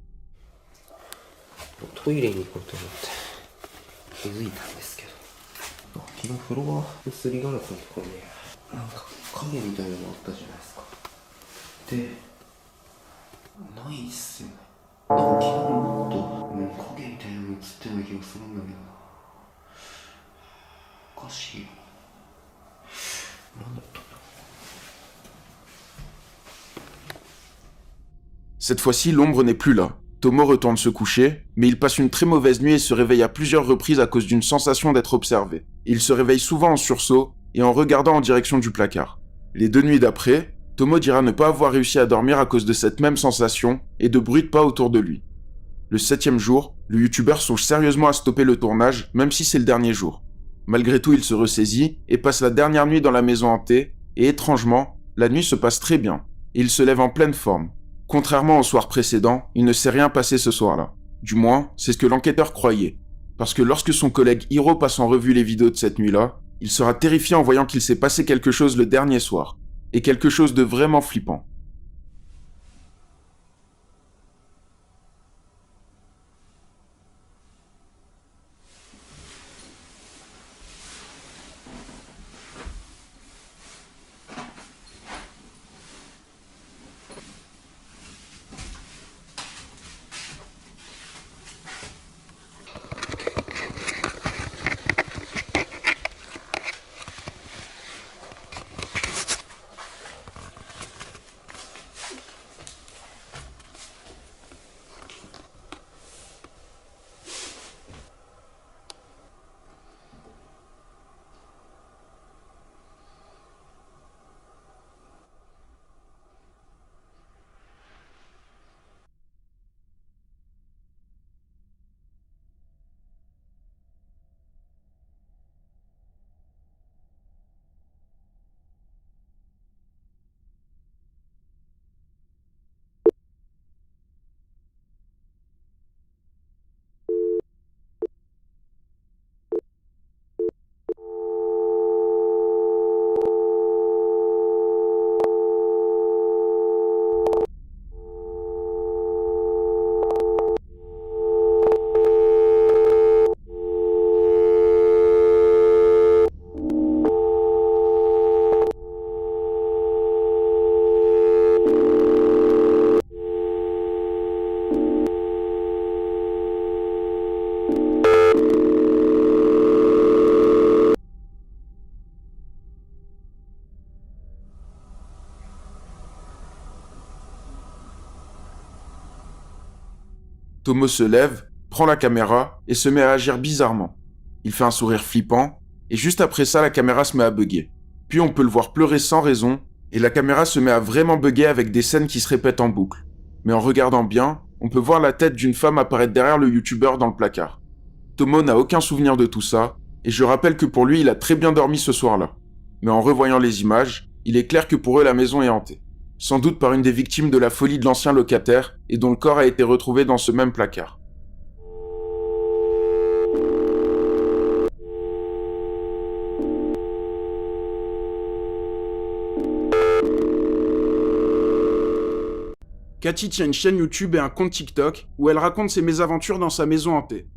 Cette fois-ci, l'ombre n'est plus là. Tomo retourne se coucher, mais il passe une très mauvaise nuit et se réveille à plusieurs reprises à cause d'une sensation d'être observé. Il se réveille souvent en sursaut et en regardant en direction du placard. Les 2 nuits d'après, Tomo dira ne pas avoir réussi à dormir à cause de cette même sensation et de bruit de pas autour de lui. Le 7e jour, le youtubeur songe sérieusement à stopper le tournage, même si c'est le dernier jour. Malgré tout, il se ressaisit et passe la dernière nuit dans la maison hantée, et étrangement, la nuit se passe très bien, et il se lève en pleine forme. Contrairement au soir précédent, il ne s'est rien passé ce soir-là. Du moins, c'est ce que l'enquêteur croyait. Parce que lorsque son collègue Hiro passe en revue les vidéos de cette nuit-là, il sera terrifié en voyant qu'il s'est passé quelque chose le dernier soir. Et quelque chose de vraiment flippant. Tomo se lève, prend la caméra et se met à agir bizarrement. Il fait un sourire flippant, Et juste après ça, la caméra se met à bugger. Puis on peut le voir pleurer sans raison, et la caméra se met à vraiment bugger avec des scènes qui se répètent en boucle. Mais en regardant bien, on peut voir la tête d'une femme apparaître derrière le youtubeur dans le placard. Tomo n'a aucun souvenir de tout ça, et je rappelle que pour lui, il a très bien dormi ce soir-là. Mais en revoyant les images, il est clair que pour eux, la maison est hantée. Sans doute par une des victimes de la folie de l'ancien locataire, et dont le corps a été retrouvé dans ce même placard. Cathy tient une chaîne YouTube et un compte TikTok où elle raconte ses mésaventures dans sa maison hantée.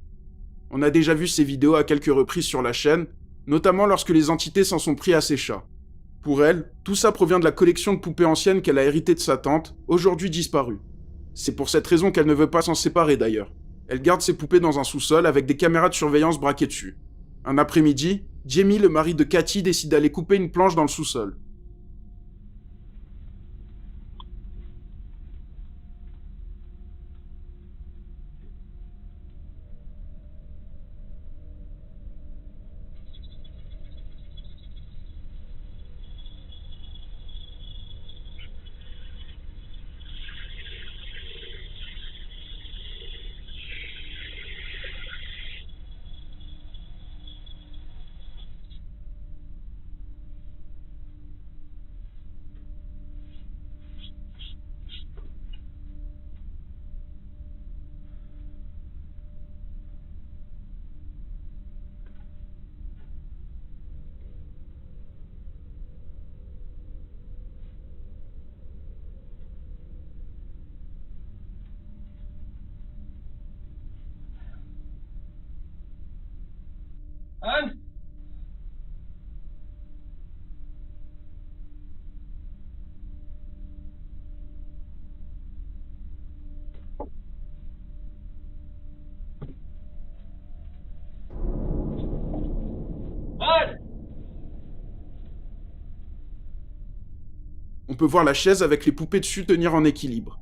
On a déjà vu ses vidéos à quelques reprises sur la chaîne, notamment lorsque les entités s'en sont pris à ses chats. Pour elle, tout ça provient de la collection de poupées anciennes qu'elle a héritée de sa tante, aujourd'hui disparue. C'est pour cette raison qu'elle ne veut pas s'en séparer d'ailleurs. Elle garde ses poupées dans un sous-sol avec des caméras de surveillance braquées dessus. Un après-midi, Jamie, le mari de Cathy, décide d'aller couper une planche dans le sous-sol. Anne? On peut voir la chaise avec les poupées dessus tenir en équilibre.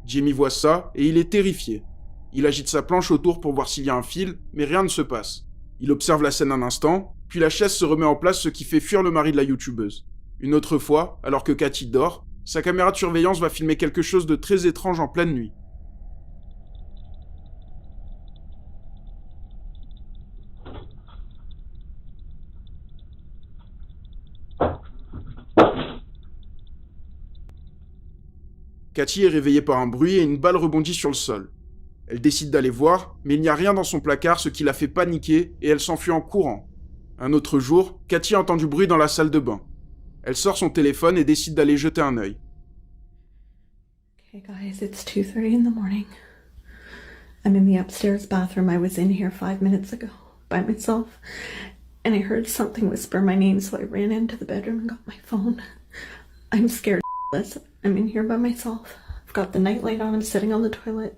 Jamie voit ça et il est terrifié. Il agite sa planche autour pour voir s'il y a un fil, mais rien ne se passe. Il observe la scène un instant, puis la chaise se remet en place, ce qui fait fuir le mari de la youtubeuse. Une autre fois, alors que Cathy dort, sa caméra de surveillance va filmer quelque chose de très étrange en pleine nuit. Cathy est réveillée par un bruit et une balle rebondit sur le sol. Elle décide d'aller voir, mais il n'y a rien dans son placard, ce qui la fait paniquer, et elle s'enfuit en courant. Un autre jour, Cathy entend du bruit dans la salle de bain. Elle sort son téléphone et décide d'aller jeter un œil. Okay guys, it's 2:30 in the morning. I'm in the upstairs bathroom. I was in here 5 minutes ago by myself, and I heard something whisper my name, so I ran into the bedroom and got my phone. I'm scared shitless. I'm in here by myself. I've got the nightlight on. I'm sitting on the toilet.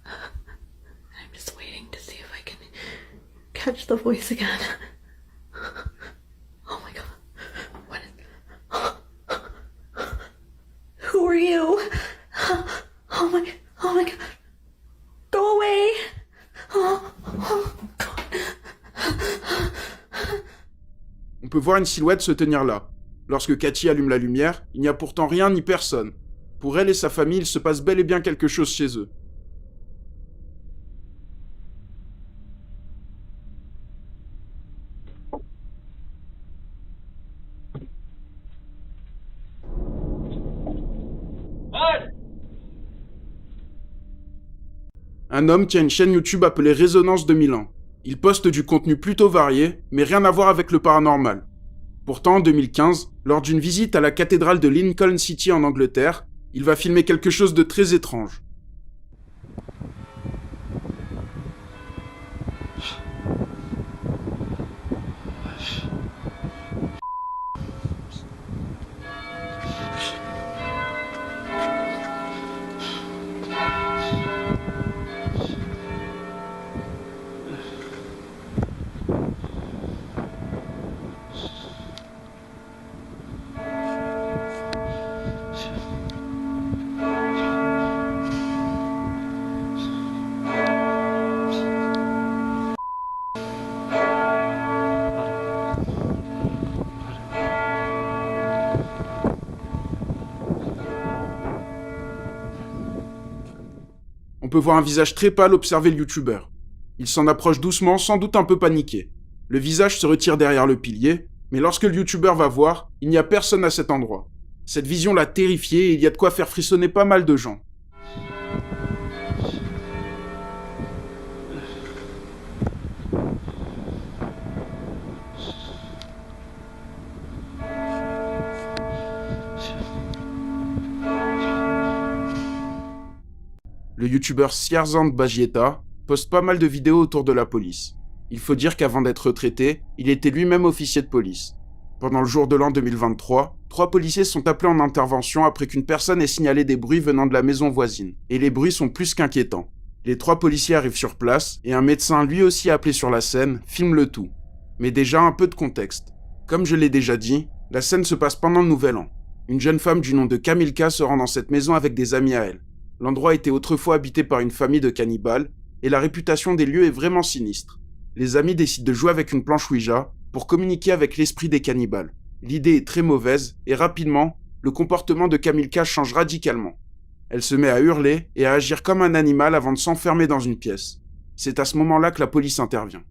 I'm just waiting to see if I can catch the voice again. Oh my god. What is... Who are you? Oh my god. Go away. Oh god. On peut voir une silhouette se tenir là. Lorsque Cathy allume la lumière, il n'y a pourtant rien ni personne. Pour elle et sa famille, il se passe bel et bien quelque chose chez eux. Un homme tient une chaîne YouTube appelée Résonance 2001. Il poste du contenu plutôt varié, mais rien à voir avec le paranormal. Pourtant, en 2015, lors d'une visite à la cathédrale de Lincoln City en Angleterre, il va filmer quelque chose de très étrange. peut voir un visage très pâle observer le youtubeur. Il s'en approche doucement, sans doute un peu paniqué. Le visage se retire derrière le pilier, mais lorsque le youtubeur va voir, il n'y a personne à cet endroit. Cette vision l'a terrifié et il y a de quoi faire frissonner pas mal de gens. Le youtubeur Sierzand Bagieta poste pas mal de vidéos autour de la police. Il faut dire qu'avant d'être retraité, il était lui-même officier de police. Pendant le jour de l'an 2023, 3 policiers sont appelés en intervention après qu'une personne ait signalé des bruits venant de la maison voisine. Et les bruits sont plus qu'inquiétants. Les 3 policiers arrivent sur place et un médecin, lui aussi appelé sur la scène, filme le tout. Mais déjà un peu de contexte. Comme je l'ai déjà dit, la scène se passe pendant le Nouvel An. Une jeune femme du nom de Kamilka se rend dans cette maison avec des amis à elle. L'endroit était autrefois habité par une famille de cannibales et la réputation des lieux est vraiment sinistre. Les amis décident de jouer avec une planche Ouija pour communiquer avec l'esprit des cannibales. L'idée est très mauvaise et rapidement, le comportement de Kamilka change radicalement. Elle se met à hurler et à agir comme un animal avant de s'enfermer dans une pièce. C'est à ce moment-là que la police intervient.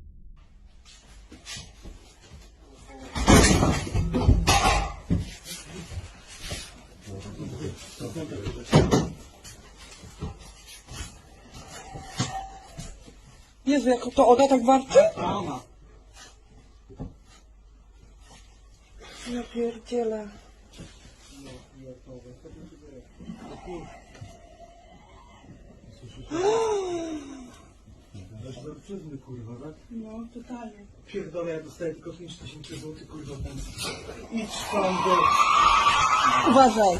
Jezu, jak to ona tak warczy? Ja pierdzielę. No, totalnie. Pierdolę, ja dostaję tylko 5000 zł, kurwa, pensji. Idź pan do... Uważaj.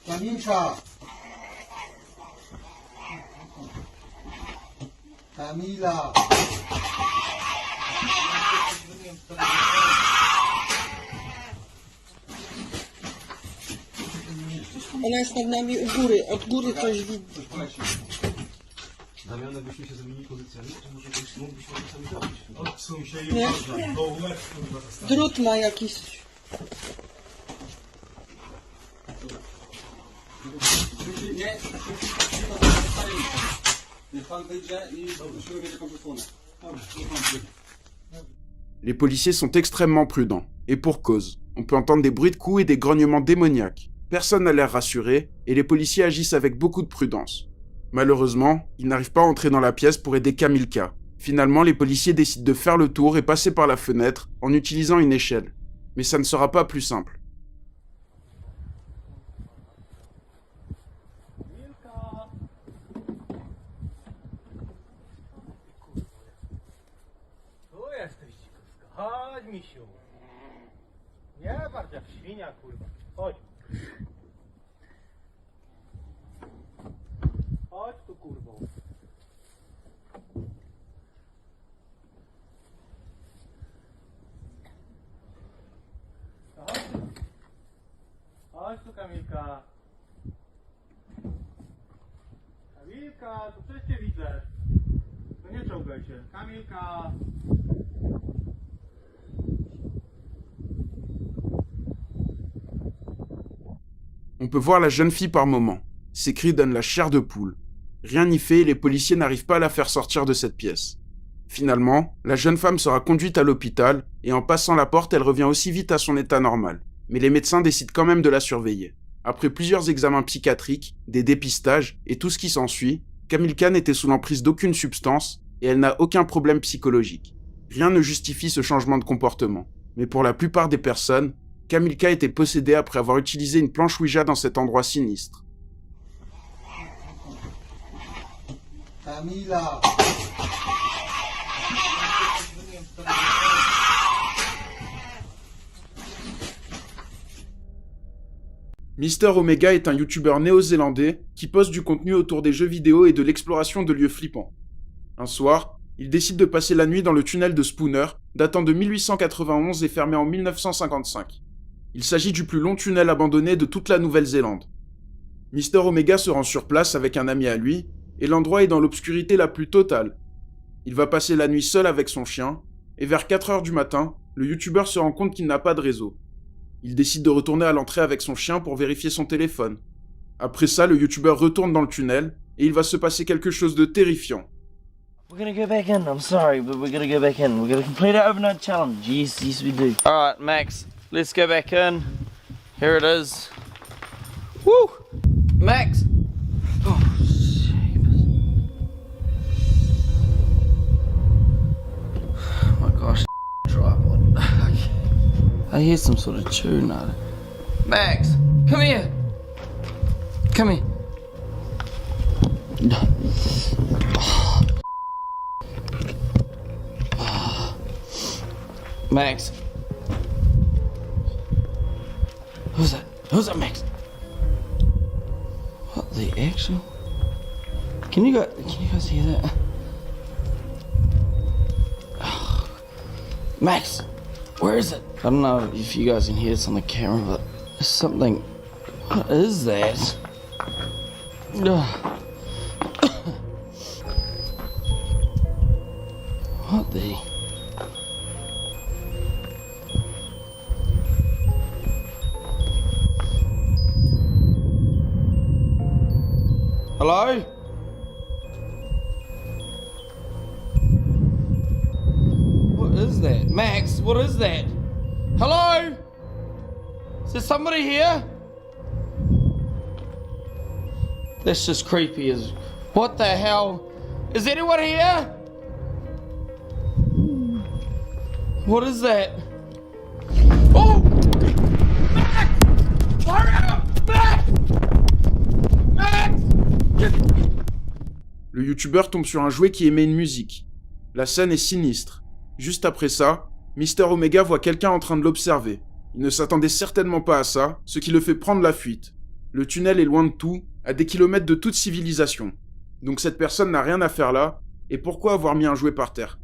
Kamilka! Kamila! Ona jest nad nami u góry, od góry coś widzi. Damian, jakbyśmy się zamienili pozycjami, to może mógłbyśmy to sami zrobić. Odsuń się i Nie? można. Do łebku, kurwa. Drut ma jakiś. Nie, niech pan wyjdzie i musimy mieć jakąś osłonę. Les policiers sont extrêmement prudents, et pour cause. On peut entendre des bruits de coups et des grognements démoniaques. Personne n'a l'air rassuré, et les policiers agissent avec beaucoup de prudence. Malheureusement, ils n'arrivent pas à entrer dans la pièce pour aider Kamilka. Finalement, les policiers décident de faire le tour et passer par la fenêtre en utilisant une échelle. Mais ça ne sera pas plus simple. Tu jesteś, dzikuska. Chodź, misiu. Nie bardziej jak świnia, kurwa. Chodź. Chodź tu, kurwo. Chodź tu. Chodź tu, Kamilka. Kamilka, tu przecież cię widzę. No nie czołgaj się. Kamilka. On peut voir la jeune fille par moments. Ses cris donnent la chair de poule. Rien n'y fait et les policiers n'arrivent pas à la faire sortir de cette pièce. Finalement, la jeune femme sera conduite à l'hôpital et en passant la porte, elle revient aussi vite à son état normal. Mais les médecins décident quand même de la surveiller. Après plusieurs examens psychiatriques, des dépistages et tout ce qui s'ensuit, Kamilka n'était sous l'emprise d'aucune substance et elle n'a aucun problème psychologique. Rien ne justifie ce changement de comportement. Mais pour la plupart des personnes, Kamilka était possédée après avoir utilisé une planche Ouija dans cet endroit sinistre. Kamila! Mister Omega est un youtubeur néo-zélandais qui poste du contenu autour des jeux vidéo et de l'exploration de lieux flippants. Un soir, il décide de passer la nuit dans le tunnel de Spooner, datant de 1891 et fermé en 1955. Il s'agit du plus long tunnel abandonné de toute la Nouvelle-Zélande. Mister Omega se rend sur place avec un ami à lui, et l'endroit est dans l'obscurité la plus totale. Il va passer la nuit seul avec son chien, Et vers 4 heures du matin, le youtubeur se rend compte qu'il n'a pas de réseau. Il décide de retourner à l'entrée avec son chien pour vérifier son téléphone. Après ça, le youtubeur retourne dans le tunnel et il va se passer quelque chose de terrifiant. We're gonna go back in. I'm sorry, but we're gonna go back in. We're gonna complete our overnight challenge. Yes, yes we do. Alright, Max, let's go back in. Here it is. Woo! Max! Oh, oh my gosh, tripod. I hear some sort of tune out of it. Max, come here! Come here. Max. Who's that? Who's that, Max? What the actual? Can you guys hear that? Oh. Max, where is it? I don't know if you guys can hear this on the camera, but there's something. What is that? What the? Hello? What is that? Max, what is that? Hello? Is there somebody here? That's just creepy as... What the hell? Is anyone here? What is that? Oh! Max! Hurry up! Max! Max! Le youtubeur tombe sur un jouet qui émet une musique. La scène est sinistre. Juste après ça, Mister Omega voit quelqu'un en train de l'observer. Il ne s'attendait certainement pas à ça, ce qui le fait prendre la fuite. Le tunnel est loin de tout, à des kilomètres de toute civilisation. Donc cette personne n'a rien à faire là, et pourquoi avoir mis un jouet par terre ?